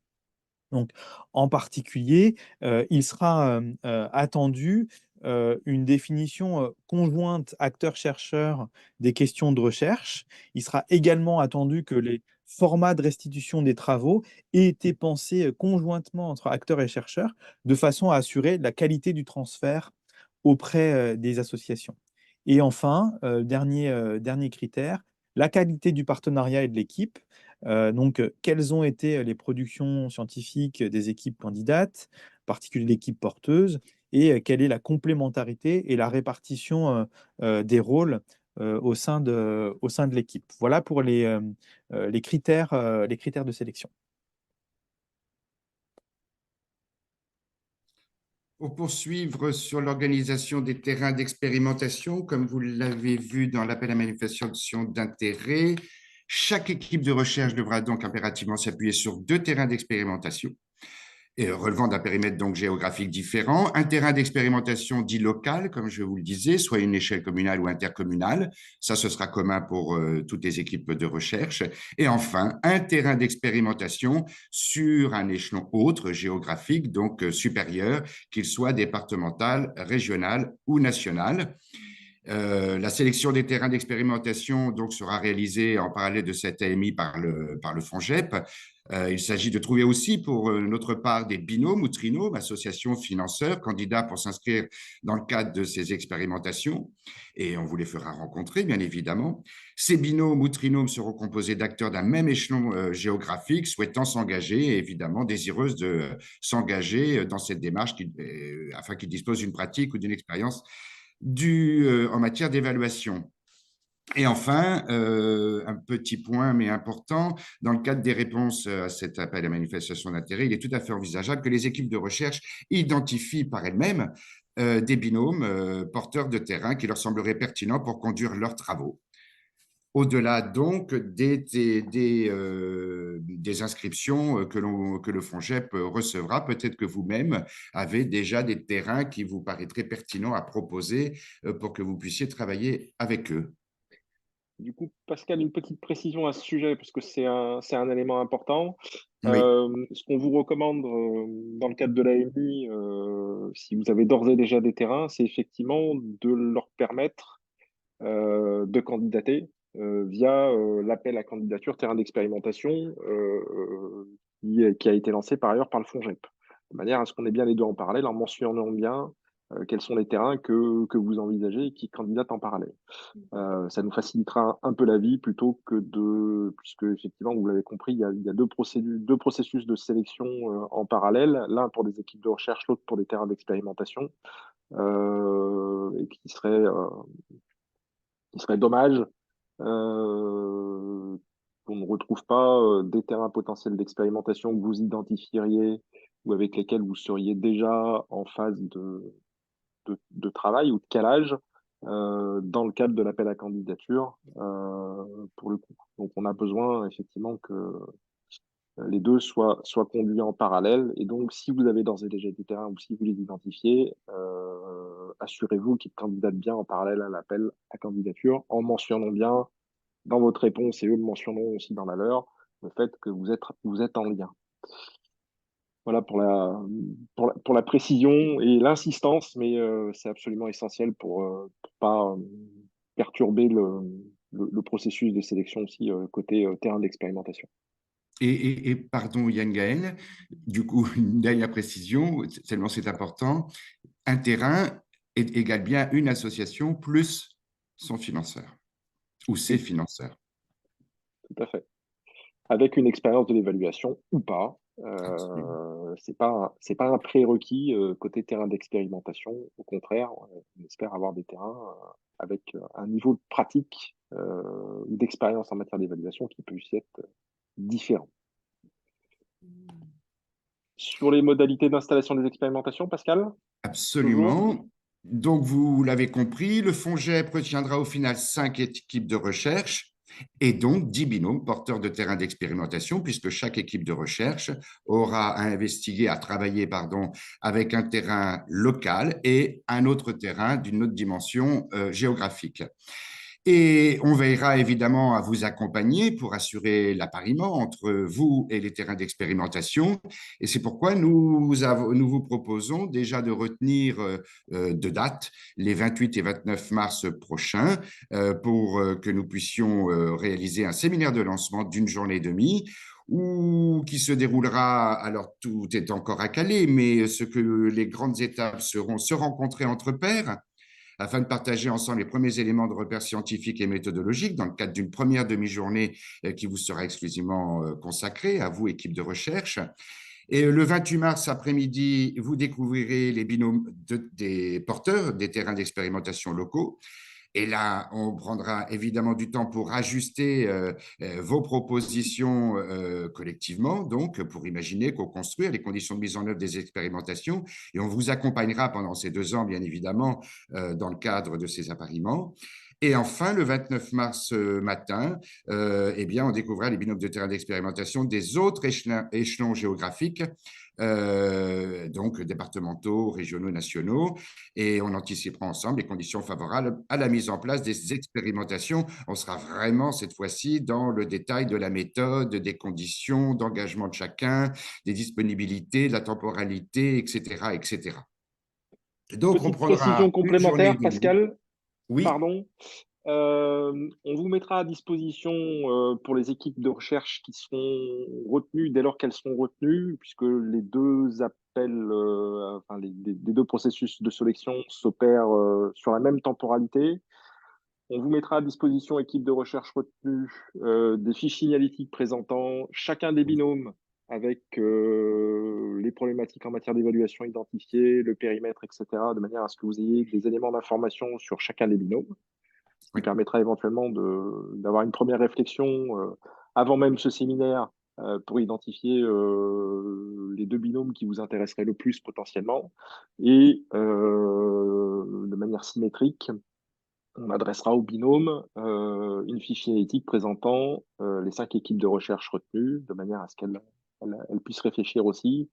Donc, en particulier, il sera attendu une définition conjointe acteurs-chercheurs des questions de recherche. Il sera également attendu que les formats de restitution des travaux aient été pensés conjointement entre acteurs et chercheurs de façon à assurer la qualité du transfert auprès des associations. Et enfin, dernier critère, la qualité du partenariat et de l'équipe. Donc, quelles ont été les productions scientifiques des équipes candidates, en particulier l'équipe porteuse, et quelle est la complémentarité et la répartition des rôles au sein de l'équipe. Voilà pour les critères de sélection. Pour poursuivre sur l'organisation des terrains d'expérimentation, comme vous l'avez vu dans l'appel à manifestation d'intérêt, chaque équipe de recherche devra donc impérativement s'appuyer sur 2 terrains d'expérimentation et relevant d'un périmètre donc géographique différent, un terrain d'expérimentation dit local, comme je vous le disais, soit une échelle communale ou intercommunale. Ça, ce sera commun pour toutes les équipes de recherche. Et enfin, un terrain d'expérimentation sur un échelon autre, géographique, donc supérieur, qu'il soit départemental, régional ou national. La sélection des terrains d'expérimentation donc sera réalisée en parallèle de cette AMI par le FONGEP. Il s'agit de trouver aussi pour notre part des binômes ou trinômes, associations, financeurs, candidats pour s'inscrire dans le cadre de ces expérimentations. Et on vous les fera rencontrer, bien évidemment. Ces binômes ou trinômes seront composés d'acteurs d'un même échelon géographique, souhaitant s'engager et évidemment désireuses de s'engager dans cette démarche afin qu'ils disposent d'une pratique ou d'une expérience en matière d'évaluation. Et enfin, un petit point, mais important, dans le cadre des réponses à cet appel à manifestation d'intérêt, il est tout à fait envisageable que les équipes de recherche identifient par elles-mêmes des binômes porteurs de terrain qui leur sembleraient pertinents pour conduire leurs travaux. Au-delà donc des inscriptions que le FONGEP recevra, peut-être que vous-même avez déjà des terrains qui vous paraîtraient pertinents à proposer pour que vous puissiez travailler avec eux. Du coup, Pascal, une petite précision à ce sujet, parce que c'est un élément important. Oui. Ce qu'on vous recommande dans le cadre de l'AMI, si vous avez d'ores et déjà des terrains, c'est effectivement de leur permettre de candidater via l'appel à candidature terrain d'expérimentation qui a été lancé par ailleurs par le FONGEP, de manière à ce qu'on ait bien les deux en parallèle, en mentionnant bien quels sont les terrains que vous envisagez et qui candidatent en parallèle. Ça nous facilitera un peu la vie plutôt que puisque effectivement, vous l'avez compris, il y a deux processus de sélection en parallèle, l'un pour des équipes de recherche, l'autre pour des terrains d'expérimentation, et qui serait dommage qu'on ne retrouve pas des terrains potentiels d'expérimentation que vous identifieriez ou avec lesquels vous seriez déjà en phase de travail ou de calage dans le cadre de l'appel à candidature pour le coup. Donc on a besoin effectivement que les deux soient conduits en parallèle. Et donc, si vous avez d'ores et déjà des terrains ou si vous les identifiez, assurez-vous qu'ils candidatent bien en parallèle à l'appel à candidature en mentionnant bien dans votre réponse, et eux le mentionneront aussi dans la leur, le fait que vous êtes en lien. Voilà pour la précision et l'insistance, mais c'est absolument essentiel pour pas perturber le processus de sélection aussi côté terrain d'expérimentation. Et pardon, Yann Gaël, du coup, une dernière précision, tellement c'est important, un terrain égale bien une association plus son financeur ou ses Oui, financeurs. tout à fait. Avec une expérience de l'évaluation ou pas. Absolument. C'est pas un prérequis côté terrain d'expérimentation. Au contraire, on espère avoir des terrains avec un niveau de pratique ou d'expérience en matière d'évaluation qui peut aussi être différent. Sur les modalités d'installation des expérimentations, Pascal, toujours? Absolument. Donc, vous l'avez compris, le FONGEP retiendra au final 5 équipes de recherche et donc 10 binômes porteurs de terrain d'expérimentation, puisque chaque équipe de recherche aura à investiguer, à travailler, pardon, avec un terrain local et un autre terrain d'une autre dimension géographique. Et on veillera évidemment à vous accompagner pour assurer l'appariement entre vous et les terrains d'expérimentation. Et c'est pourquoi nous vous proposons déjà de retenir deux dates, les 28 et 29 mars prochains, pour que nous puissions réaliser un séminaire de lancement d'une journée et demie ou qui se déroulera, alors tout est encore à caler, mais ce que les grandes étapes seront se rencontrer entre pairs, afin de partager ensemble les premiers éléments de repères scientifiques et méthodologiques dans le cadre d'une première demi-journée qui vous sera exclusivement consacrée, à vous, équipe de recherche. Et le 28 mars après-midi, vous découvrirez les binômes des porteurs des terrains d'expérimentation locaux. Et là, on prendra évidemment du temps pour ajuster vos propositions collectivement, donc pour imaginer, co-construire les conditions de mise en œuvre des expérimentations. Et on vous accompagnera pendant ces 2 ans, bien évidemment, dans le cadre de ces appariements. Et enfin, le 29 mars matin, eh bien, on découvrira les binômes de terrain d'expérimentation des autres échelons géographiques, donc départementaux, régionaux, nationaux, et on anticipera ensemble les conditions favorables à la mise en place des expérimentations. On sera vraiment cette fois-ci dans le détail de la méthode, des conditions d'engagement de chacun, des disponibilités, de la temporalité, etc., etc. Donc, on Petite prendra précision une journée et complémentaire, demie. Pascal, Oui, pardon. On vous mettra à disposition pour les équipes de recherche qui seront retenues, dès lors qu'elles seront retenues, puisque les deux appels, enfin les deux processus de sélection s'opèrent sur la même temporalité. On vous mettra à disposition, équipe de recherche retenue, des fiches signalétiques présentant chacun des binômes avec les problématiques en matière d'évaluation identifiées, le périmètre, etc., de manière à ce que vous ayez des éléments d'information sur chacun des binômes, ce qui oui. permettra éventuellement d'avoir une première réflexion avant même ce séminaire pour identifier les deux binômes qui vous intéresseraient le plus potentiellement. Et de manière symétrique, on adressera au binôme une fiche signalétique présentant les 5 équipes de recherche retenues, de manière à ce qu'elles puissent réfléchir aussi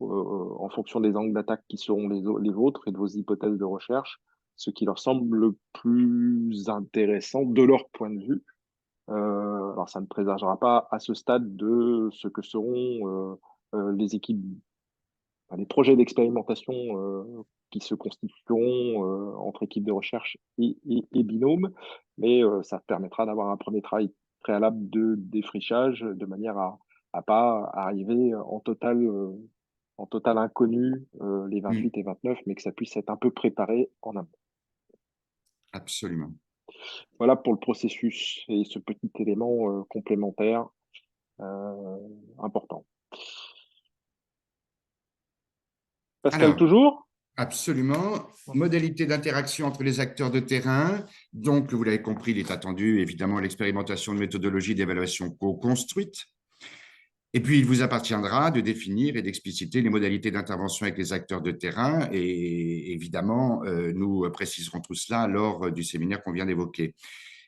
en fonction des angles d'attaque qui seront les vôtres et de vos hypothèses de recherche, ce qui leur semble le plus intéressant de leur point de vue. Alors, ça ne présagera pas à ce stade de ce que seront les équipes, enfin, les projets d'expérimentation qui se constitueront entre équipes de recherche et binômes, mais ça permettra d'avoir un premier travail préalable de défrichage de manière à pas arriver en total en total inconnu les 28 et 29, mais que ça puisse être un peu préparé en amont. Absolument. Voilà pour le processus et ce petit élément complémentaire important. Pascal, Alors, toujours? absolument. Modalité d'interaction entre les acteurs de terrain. Donc, vous l'avez compris, il est attendu évidemment l'expérimentation de méthodologies d'évaluation co-construites. Et puis, il vous appartiendra de définir et d'expliciter les modalités d'intervention avec les acteurs de terrain. Et évidemment, nous préciserons tout cela lors du séminaire qu'on vient d'évoquer.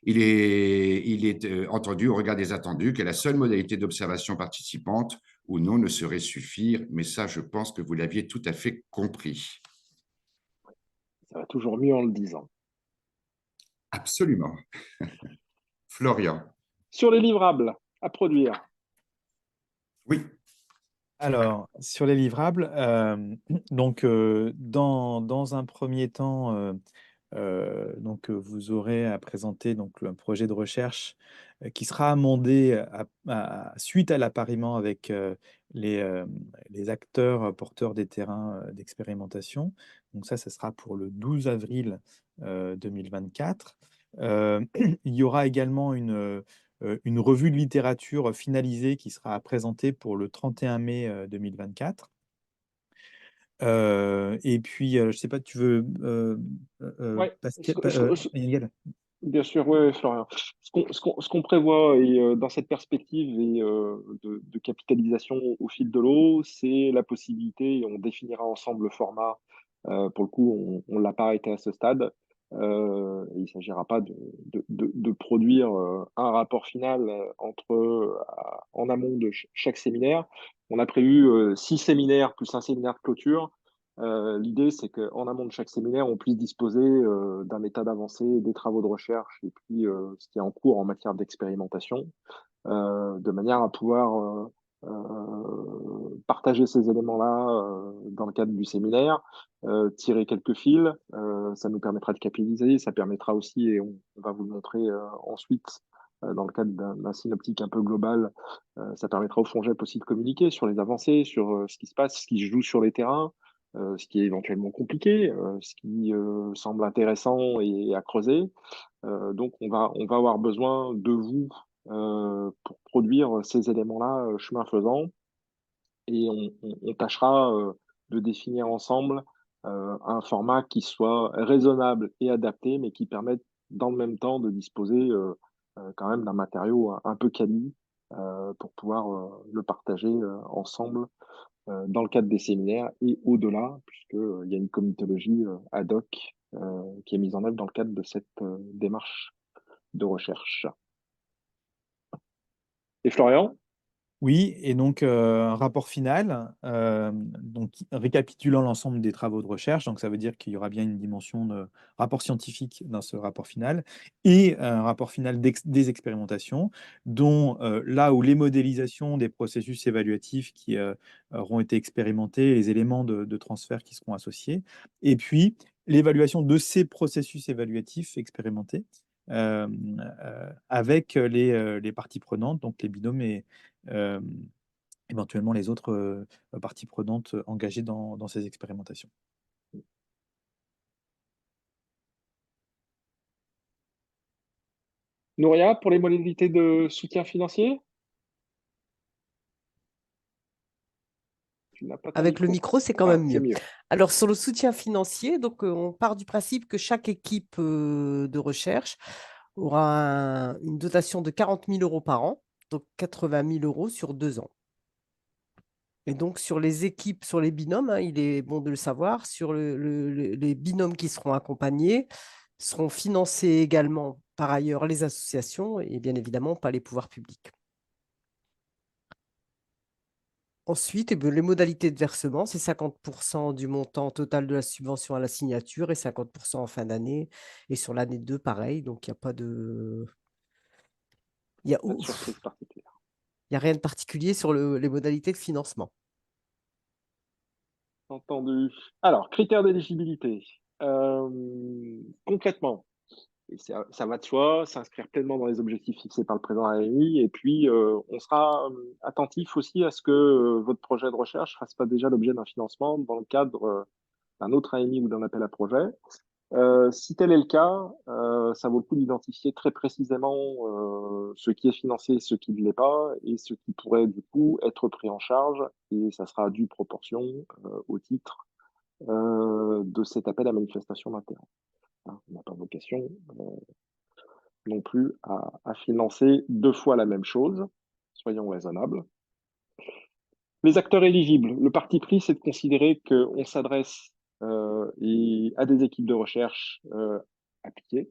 Il est entendu, au regard des attendus, que la seule modalité d'observation participante ou non ne saurait suffire. Mais ça, je pense que vous l'aviez tout à fait compris. Ça va toujours mieux en le disant. Absolument. Florian. Sur les livrables à produire. Oui. Alors, sur les livrables, donc dans un premier temps, vous aurez à présenter donc un projet de recherche qui sera amendé suite à l'appariement avec les acteurs porteurs des terrains d'expérimentation. Donc ça sera pour le 12 avril 2024. Il y aura également une revue de littérature finalisée qui sera présentée pour le 31 mai 2024. Et puis, je ne sais pas, tu veux, Ouais, Yannick? bien sûr, oui, Florian. Ce qu'on prévoit et, dans cette perspective de capitalisation au fil de l'eau, c'est la possibilité, et on définira ensemble le format. Pour le coup, on ne l'a pas arrêté à ce stade. Il ne s'agira pas de produire un rapport final en amont de chaque séminaire. On a prévu 6 séminaires plus un séminaire de clôture. L'idée, c'est qu'en amont de chaque séminaire, on puisse disposer d'un état d'avancée des travaux de recherche et puis ce qui est en cours en matière d'expérimentation, de manière à pouvoir partager ces éléments-là dans le cadre du séminaire, tirer quelques fils. Ça nous permettra de capitaliser, ça permettra aussi, et on va vous le montrer ensuite, dans le cadre d'un synoptique un peu global, ça permettra au FONGEP aussi de communiquer sur les avancées, sur ce qui se passe, ce qui se joue sur les terrains, ce qui est éventuellement compliqué, ce qui semble intéressant et à creuser. Donc, on va avoir besoin de vous pour produire ces éléments-là chemin faisant. Et on tâchera de définir ensemble un format qui soit raisonnable et adapté, mais qui permette dans le même temps de disposer quand même d'un matériau un peu quali pour pouvoir le partager ensemble dans le cadre des séminaires et au-delà, puisqu'il y a une comitologie ad hoc qui est mise en œuvre dans le cadre de cette démarche de recherche. Et Florian? Oui, et donc un rapport final, donc récapitulant l'ensemble des travaux de recherche. Donc ça veut dire qu'il y aura bien une dimension de rapport scientifique dans ce rapport final et un rapport final des expérimentations, dont là où les modélisations des processus évaluatifs qui auront été expérimentés, les éléments de transfert qui seront associés, et puis l'évaluation de ces processus évaluatifs expérimentés avec les parties prenantes, donc les binômes et euh, éventuellement les autres parties prenantes engagées dans ces expérimentations. Nouria, pour les modalités de soutien financier? Tu n'as pas ton Avec le micro, c'est quand Ah, même c'est mieux. mieux. Alors, sur le soutien financier, donc, on part du principe que chaque équipe de recherche aura une dotation de 40 000 euros par an, donc 80 000 euros sur 2 ans. Et donc, sur les équipes, sur les binômes, hein, il est bon de le savoir, sur les binômes qui seront accompagnés, seront financés également par ailleurs les associations et bien évidemment pas les pouvoirs publics. Ensuite, les modalités de versement, c'est 50% du montant total de la subvention à la signature et 50% en fin d'année. Et sur l'année 2, pareil. Donc, il n'y a pas de... Il Pas de surprise particulière. n'y a rien de particulier sur les modalités de financement. Entendu. Alors, critères d'éligibilité. Concrètement, Et ça va de soi, s'inscrire pleinement dans les objectifs fixés par le président AMI. Et puis, on sera attentif aussi à ce que votre projet de recherche ne fasse pas déjà l'objet d'un financement dans le cadre d'un autre AMI ou d'un appel à projet. Si tel est le cas, ça vaut le coup d'identifier très précisément ce qui est financé et ce qui ne l'est pas, et ce qui pourrait du coup être pris en charge, et ça sera à due proportion au titre de cet appel à manifestation d'intérêt. Hein, on n'a pas vocation non plus à financer deux fois la même chose, soyons raisonnables. Les acteurs éligibles, le parti pris, c'est de considérer qu'on s'adresse à des équipes de recherche appliquées,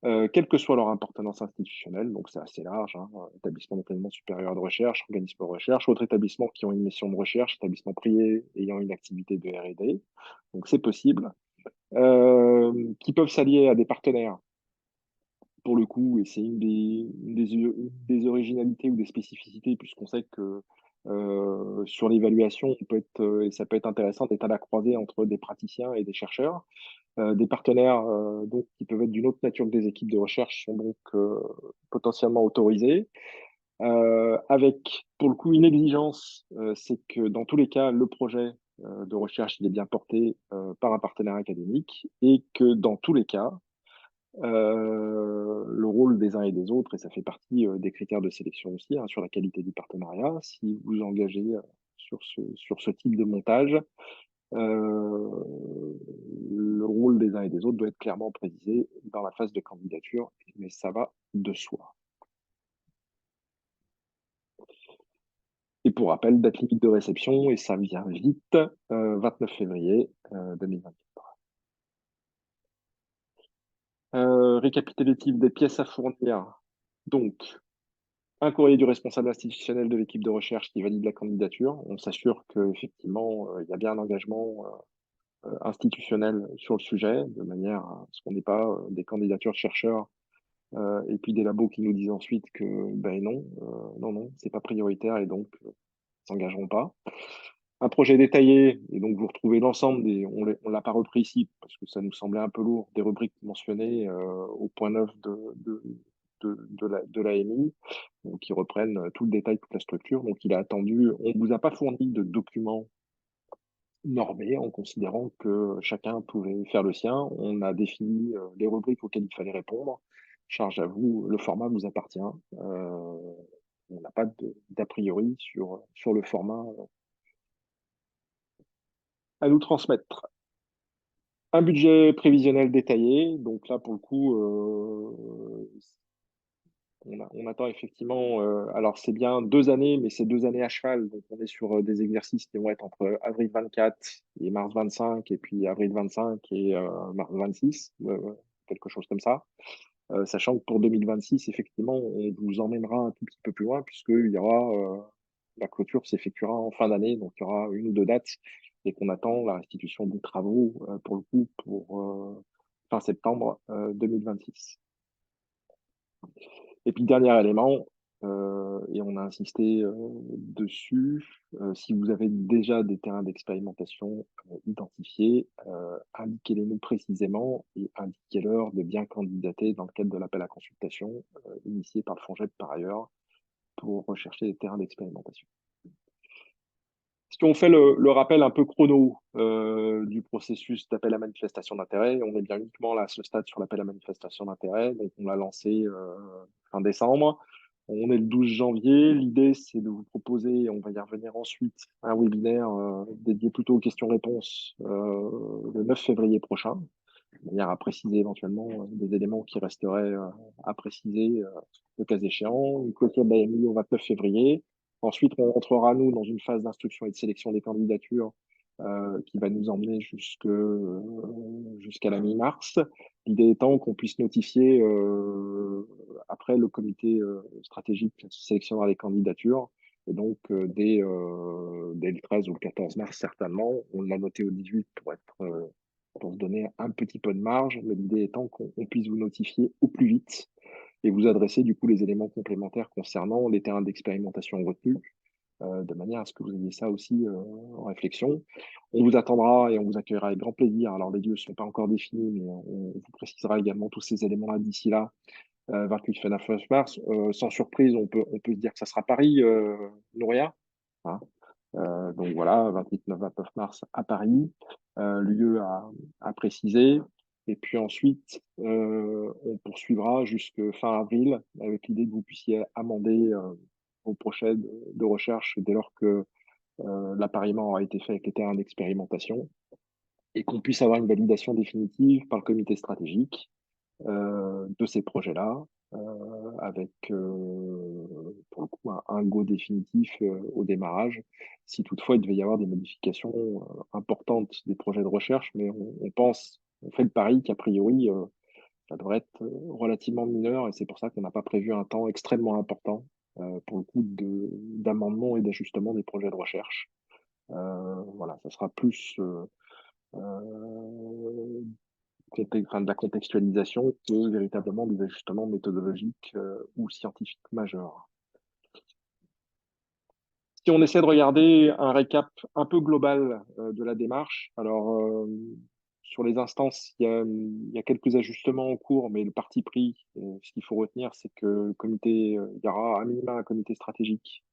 quelle que soit leur appartenance institutionnelle, donc c'est assez large, hein, établissement d'enseignement supérieur de recherche, organisme de recherche, autres établissements qui ont une mission de recherche, établissements privés ayant une activité de R&D, donc c'est possible, qui peuvent s'allier à des partenaires, pour le coup, et c'est une des originalités ou des spécificités, puisqu'on sait que sur l'évaluation, et ça peut être intéressant d'être à la croisée entre des praticiens et des chercheurs. Des partenaires donc, qui peuvent être d'une autre nature que des équipes de recherche sont donc potentiellement autorisés. Avec, pour le coup, une exigence, c'est que dans tous les cas, le projet de recherche il est bien porté par un partenaire académique et que dans tous les cas, le rôle des uns et des autres, et ça fait partie des critères de sélection aussi, hein, sur la qualité du partenariat, si vous engagez sur ce type de montage, le rôle des uns et des autres doit être clairement précisé dans la phase de candidature, mais ça va de soi. Et pour rappel, date limite de réception, et ça vient vite, 29 février 2024. Récapitulatif des pièces à fournir. Donc, un courrier du responsable institutionnel de l'équipe de recherche qui valide la candidature. On s'assure qu'effectivement, il y a bien un engagement institutionnel sur le sujet, de manière à ce qu'on n'ait pas des candidatures de chercheurs et puis des labos qui nous disent ensuite que ben non, c'est pas prioritaire et donc s'engageront pas. Un projet détaillé, et donc vous retrouvez l'ensemble on l'a pas repris ici parce que ça nous semblait un peu lourd, des rubriques mentionnées au point 9 de l'AMI, qui reprennent tout le détail, toute la structure. Donc il a attendu, on ne vous a pas fourni de documents normés en considérant que chacun pouvait faire le sien. On a défini les rubriques auxquelles il fallait répondre. Charge à vous, le format vous appartient. On n'a pas d'a priori sur le format à nous transmettre. Un budget prévisionnel détaillé. Donc là, pour le coup, on attend effectivement, alors c'est bien 2 années, mais c'est 2 années à cheval. Donc on est sur des exercices qui vont être entre avril 24 et mars 25, et puis avril 25 et mars 26, quelque chose comme ça. Sachant que pour 2026, effectivement, on vous emmènera un tout petit peu plus loin, puisqu'il y aura la clôture s'effectuera en fin d'année, donc il y aura 1 ou 2 dates, et qu'on attend la restitution des travaux, pour le coup, pour fin septembre 2026. Et puis, dernier élément, et on a insisté dessus, si vous avez déjà des terrains d'expérimentation identifiés, indiquez-les-nous précisément et indiquez-leur de bien candidater dans le cadre de l'appel à consultation initié par le FONGEP par ailleurs pour rechercher des terrains d'expérimentation. Si on fait le rappel un peu chrono du processus d'appel à manifestation d'intérêt, on est bien uniquement là à ce stade sur l'appel à manifestation d'intérêt. Donc, on l'a lancé fin décembre. On est le 12 janvier. L'idée, c'est de vous proposer, on va y revenir ensuite, un webinaire dédié plutôt aux questions-réponses le 9 février prochain, de manière à préciser éventuellement des éléments qui resteraient à préciser le cas échéant. Une clôture de l'AMI au 29 février. Ensuite, on entrera, nous, dans une phase d'instruction et de sélection des candidatures qui va nous emmener jusqu'à la mi-mars. L'idée étant qu'on puisse notifier, après, le comité stratégique qui sélectionnera les candidatures. Et donc, dès le 13 ou le 14 mars, certainement, on l'a noté au 18 pour se donner un petit peu de marge, mais l'idée étant qu'on puisse vous notifier au plus vite et vous adresser du coup les éléments complémentaires concernant les terrains d'expérimentation retenus, de manière à ce que vous ayez ça aussi en réflexion. On vous attendra et on vous accueillera avec grand plaisir. Alors, les lieux ne sont pas encore définis, mais on vous précisera également tous ces éléments-là d'ici là, 28 et 9 mars. Sans surprise, on peut se dire que ça sera Paris, Nouria. Hein. Donc voilà, 28-29 mars à Paris, lieu à préciser. Et puis ensuite, on poursuivra jusque fin avril avec l'idée que vous puissiez amender vos projets de recherche dès lors que l'appariement aura été fait avec les terrains d'expérimentation et qu'on puisse avoir une validation définitive par le comité stratégique de ces projets-là, avec pour le coup un go définitif au démarrage. Si toutefois il devait y avoir des modifications importantes des projets de recherche, mais on fait le pari qu'a priori ça devrait être relativement mineur et c'est pour ça qu'on n'a pas prévu un temps extrêmement important pour le coup d'amendement et d'ajustement des projets de recherche. Voilà, ça sera plus de la contextualisation que véritablement des ajustements méthodologiques ou scientifiques majeurs. Si on essaie de regarder un récap un peu global de la démarche, alors sur les instances, il y a quelques ajustements en cours, mais le parti pris, ce qu'il faut retenir, c'est que il y aura à minima un comité stratégique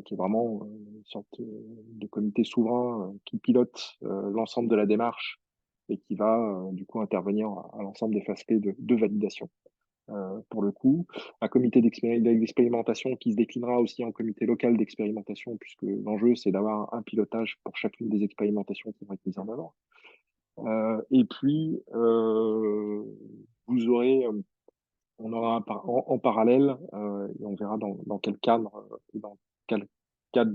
qui est vraiment une sorte de comité souverain qui pilote l'ensemble de la démarche et qui va du coup intervenir à l'ensemble des phases clés de validation. Pour le coup, un comité d'expérimentation qui se déclinera aussi en comité local d'expérimentation, puisque l'enjeu, c'est d'avoir un pilotage pour chacune des expérimentations qui vont être mises en œuvre. Et puis, vous aurez, on aura en parallèle, et on verra dans quel cadre, dans quel cadre,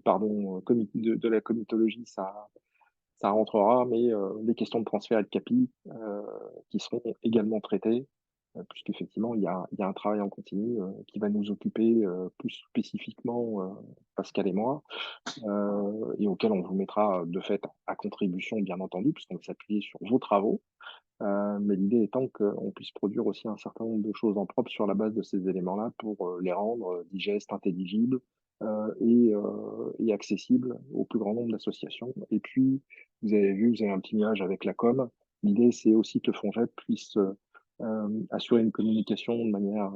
pardon, de la comitologie ça rentrera, mais les questions de transfert et de capi qui seront également traitées, puisqu'effectivement, il y a un travail en continu qui va nous occuper plus spécifiquement, Pascal et moi, et auquel on vous mettra de fait à contribution, bien entendu, puisqu'on va s'appuyer sur vos travaux. Mais l'idée étant qu'on puisse produire aussi un certain nombre de choses en propre sur la base de ces éléments-là pour les rendre digestes, intelligibles et accessibles au plus grand nombre d'associations. Et puis, vous avez vu, vous avez un petit nuage avec la com. L'idée, c'est aussi que le FONGEP puisse assurer une communication de manière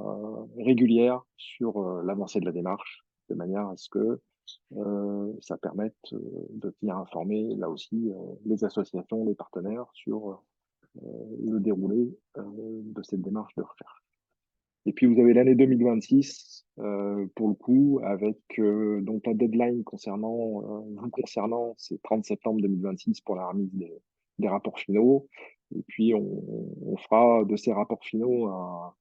régulière sur l'avancée de la démarche, de manière à ce que ça permette de tenir informés, là aussi, les associations, les partenaires sur le déroulé de cette démarche de recherche. Et puis vous avez l'année 2026 pour le coup avec donc la deadline vous concernant, c'est 30 septembre 2026 pour la remise des rapports finaux. Et puis on fera de ces rapports finaux un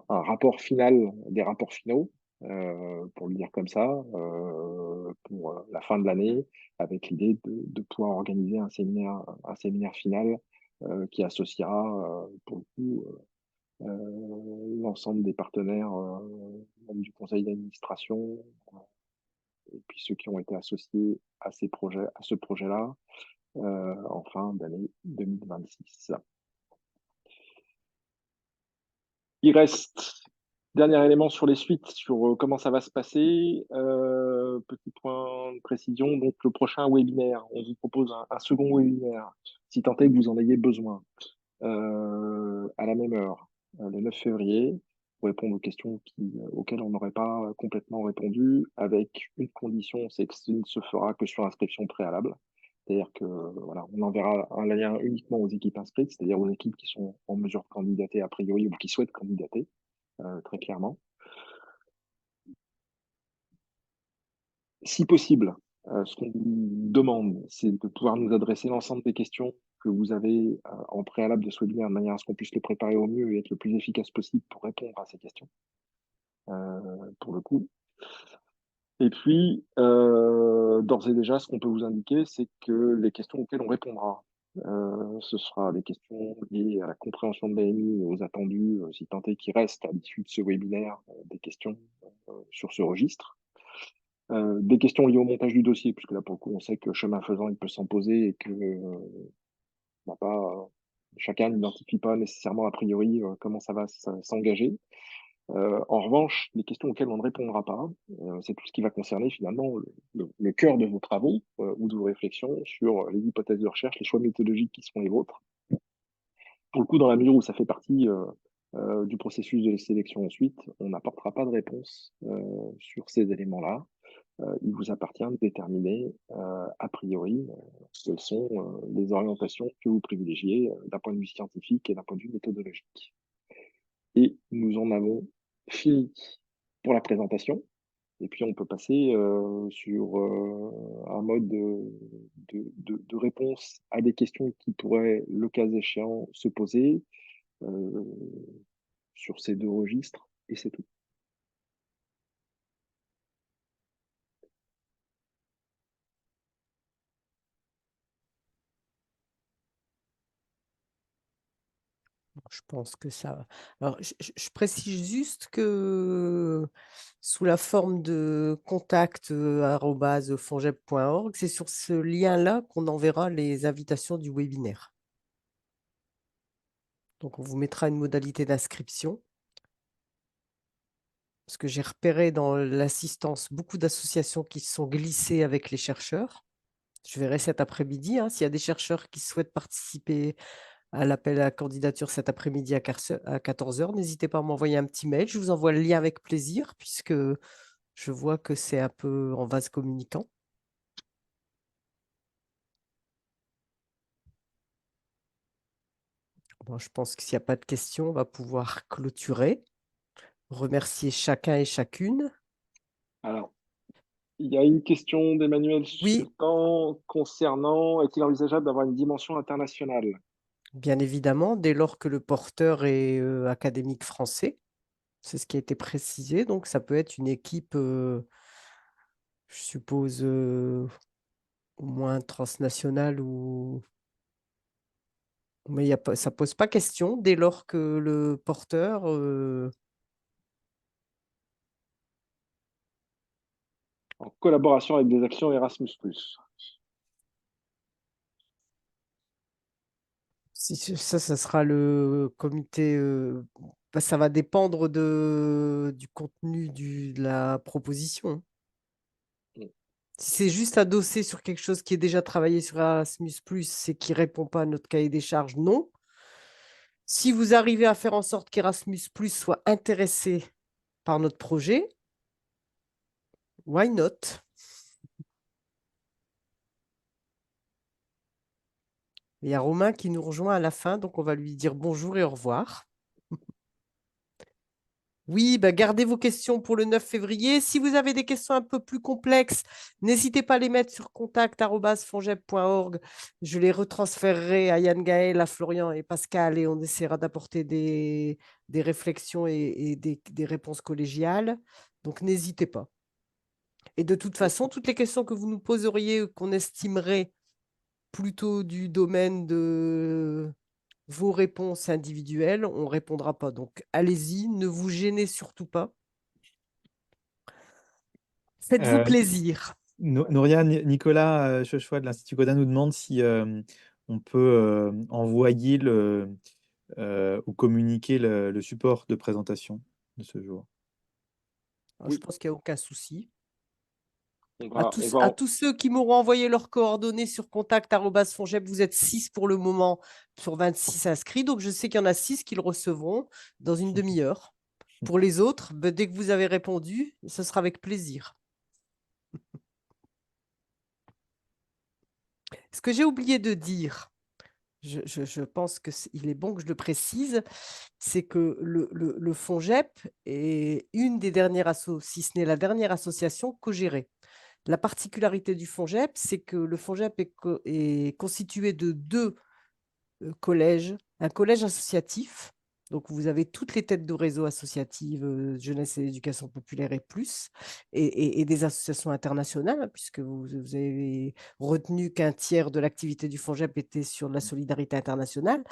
rapport final des rapports finaux, pour le dire comme ça, pour la fin de l'année, avec l'idée de pouvoir organiser un séminaire final qui associera pour le coup l'ensemble des partenaires membres du conseil d'administration et puis ceux qui ont été associés à ce projet-là en fin d'année 2026. Il reste dernier élément sur les suites, sur comment ça va se passer. Petit point de précision, donc le prochain webinaire, on vous propose un second webinaire, si tant est que vous en ayez besoin, à la même heure, le 9 février, pour répondre aux questions auxquelles on n'aurait pas complètement répondu, avec une condition, c'est que ce ne se fera que sur inscription préalable. C'est-à-dire que voilà, on enverra un lien uniquement aux équipes inscrites, c'est-à-dire aux équipes qui sont en mesure de candidater a priori ou qui souhaitent candidater, très clairement. Si possible, ce qu'on vous demande, c'est de pouvoir nous adresser l'ensemble des questions que vous avez en préalable de ce webinaire, de manière à ce qu'on puisse le préparer au mieux et être le plus efficace possible pour répondre à ces questions, pour le coup. Et puis, d'ores et déjà, ce qu'on peut vous indiquer, c'est que les questions auxquelles on répondra, ce sera des questions liées à la compréhension de l'AMI et aux attendus, si tant est qu'il reste à l'issue de ce webinaire, des questions sur ce registre. Des questions liées au montage du dossier, puisque là, pour le coup, on sait que chemin faisant, il peut s'en poser et que chacun n'identifie pas nécessairement a priori comment ça va s'engager. En revanche, les questions auxquelles on ne répondra pas, c'est tout ce qui va concerner finalement le cœur de vos travaux ou de vos réflexions sur les hypothèses de recherche, les choix méthodologiques qui seront les vôtres. Pour le coup, dans la mesure où ça fait partie du processus de sélection ensuite, on n'apportera pas de réponse sur ces éléments-là. Il vous appartient de déterminer a priori quelles sont les orientations que vous privilégiez d'un point de vue scientifique et d'un point de vue méthodologique. Et nous en avons fini pour la présentation. Et puis, on peut passer sur un mode de réponse à des questions qui pourraient, le cas échéant, se poser sur ces deux registres, et c'est tout. Je pense que ça. Alors, je précise juste que sous la forme de contact @fongep.org, c'est sur ce lien-là qu'on enverra les invitations du webinaire. Donc, on vous mettra une modalité d'inscription. Parce que j'ai repéré dans l'assistance beaucoup d'associations qui se sont glissées avec les chercheurs. Je verrai cet après-midi s'il y a des chercheurs qui souhaitent participer à l'appel à la candidature cet après-midi à 14h. N'hésitez pas à m'envoyer un petit mail. Je vous envoie le lien avec plaisir puisque je vois que c'est un peu en vase communicant. Bon, je pense que s'il n'y a pas de questions, on va pouvoir clôturer. Remercier chacun et chacune. Alors, il y a une question d'Emmanuel Oui. Sultan concernant est-il envisageable d'avoir une dimension internationale? Bien évidemment, dès lors que le porteur est académique français. C'est ce qui a été précisé. Donc, ça peut être une équipe, je suppose, au moins transnationale ou. Mais ça ne pose pas question dès lors que le porteur. En collaboration avec des actions Erasmus+. Ça sera le comité. Ça va dépendre du contenu de la proposition. Si c'est juste adossé sur quelque chose qui est déjà travaillé sur Erasmus+, et qui ne répond pas à notre cahier des charges, non. Si vous arrivez à faire en sorte qu'Erasmus+ soit intéressé par notre projet, why not? Il y a Romain qui nous rejoint à la fin, donc on va lui dire bonjour et au revoir. Oui, gardez vos questions pour le 9 février. Si vous avez des questions un peu plus complexes, n'hésitez pas à les mettre sur contact@fongep.org. Je les retransférerai à Yann Gaël, à Florian et Pascal et on essaiera d'apporter des réflexions et des réponses collégiales. Donc, n'hésitez pas. Et de toute façon, toutes les questions que vous nous poseriez, qu'on estimerait plutôt du domaine de vos réponses individuelles, on ne répondra pas. Donc, allez-y, ne vous gênez surtout pas. Faites-vous plaisir. Nouria, Nicolas Chauchois de l'Institut Godin nous demande si on peut envoyer ou communiquer le support de présentation de ce jour. Je pense qu'il n'y a aucun souci. À tous ceux qui m'auront envoyé leurs coordonnées sur contact@fongep, vous êtes 6 pour le moment sur 26 inscrits. Donc, je sais qu'il y en a 6 qui le recevront dans une demi-heure. Pour les autres, dès que vous avez répondu, ce sera avec plaisir. Ce que j'ai oublié de dire, je pense qu'il est bon que je le précise, c'est que le FONGEP est une des dernières si ce n'est la dernière association co-gérée. La particularité du FONGEP, c'est que le FONGEP est constitué de 2 collèges. Un collège associatif, donc vous avez toutes les têtes de réseau associatives, jeunesse et éducation populaire et plus, et des associations internationales, puisque vous avez retenu qu'un tiers de l'activité du FONGEP était sur la solidarité internationale,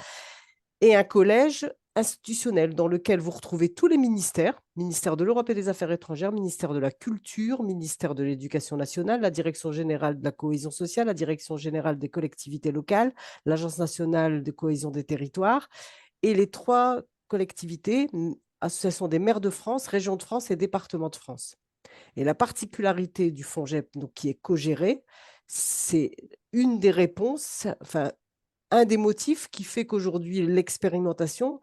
et un collège institutionnel dans lequel vous retrouvez tous les ministères, ministère de l'Europe et des Affaires étrangères, ministère de la Culture, ministère de l'Éducation nationale, la Direction générale de la cohésion sociale, la Direction générale des collectivités locales, l'Agence nationale de cohésion des territoires, et les 3 collectivités Association des maires de France, régions de France et départements de France. Et la particularité du FONGEP, donc, qui est co-géré, c'est une des réponses, enfin, un des motifs qui fait qu'aujourd'hui, l'expérimentation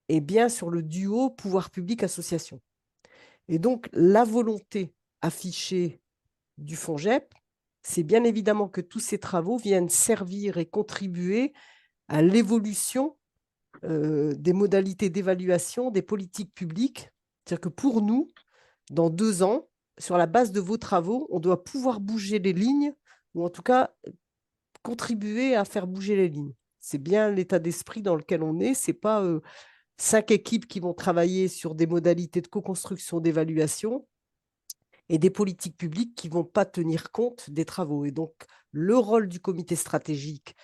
est bien sur le duo pouvoir public-association. Et donc, la volonté affichée du FONGEP, c'est bien évidemment que tous ces travaux viennent servir et contribuer à l'évolution des modalités d'évaluation des politiques publiques. C'est-à-dire que pour nous, dans 2 ans, sur la base de vos travaux, on doit pouvoir bouger les lignes, ou en tout cas contribuer à faire bouger les lignes. C'est bien l'état d'esprit dans lequel on est. Ce n'est pas 5 équipes qui vont travailler sur des modalités de co-construction d'évaluation et des politiques publiques qui ne vont pas tenir compte des travaux. Et donc, le rôle du comité stratégique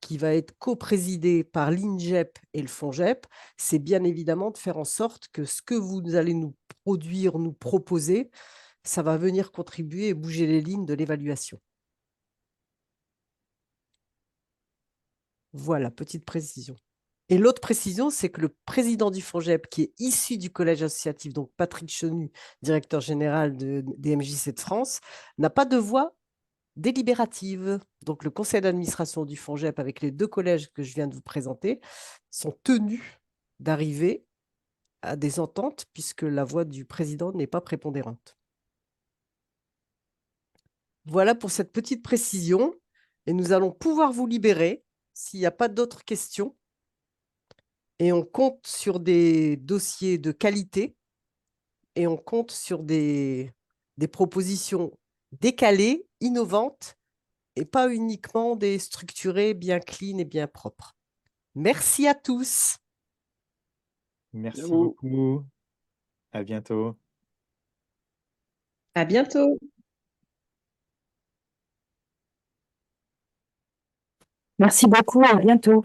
qui va être coprésidé par l'INGEP et le FONGEP, c'est bien évidemment de faire en sorte que ce que vous allez nous produire, nous proposer, ça va venir contribuer et bouger les lignes de l'évaluation. Voilà, petite précision. Et l'autre précision, c'est que le président du FONGEP, qui est issu du collège associatif, donc Patrick Chenu, directeur général des MJC de France, n'a pas de voix délibérative. Donc, le conseil d'administration du FONGEP, avec les 2 collèges que je viens de vous présenter, sont tenus d'arriver à des ententes puisque la voix du président n'est pas prépondérante. Voilà pour cette petite précision. Et nous allons pouvoir vous libérer s'il n'y a pas d'autres questions. Et on compte sur des dossiers de qualité et on compte sur des propositions décalées, innovantes, et pas uniquement des structurés bien clean et bien propres. Merci à tous. Merci Bravo. beaucoup. À bientôt. À bientôt. Merci beaucoup, à bientôt.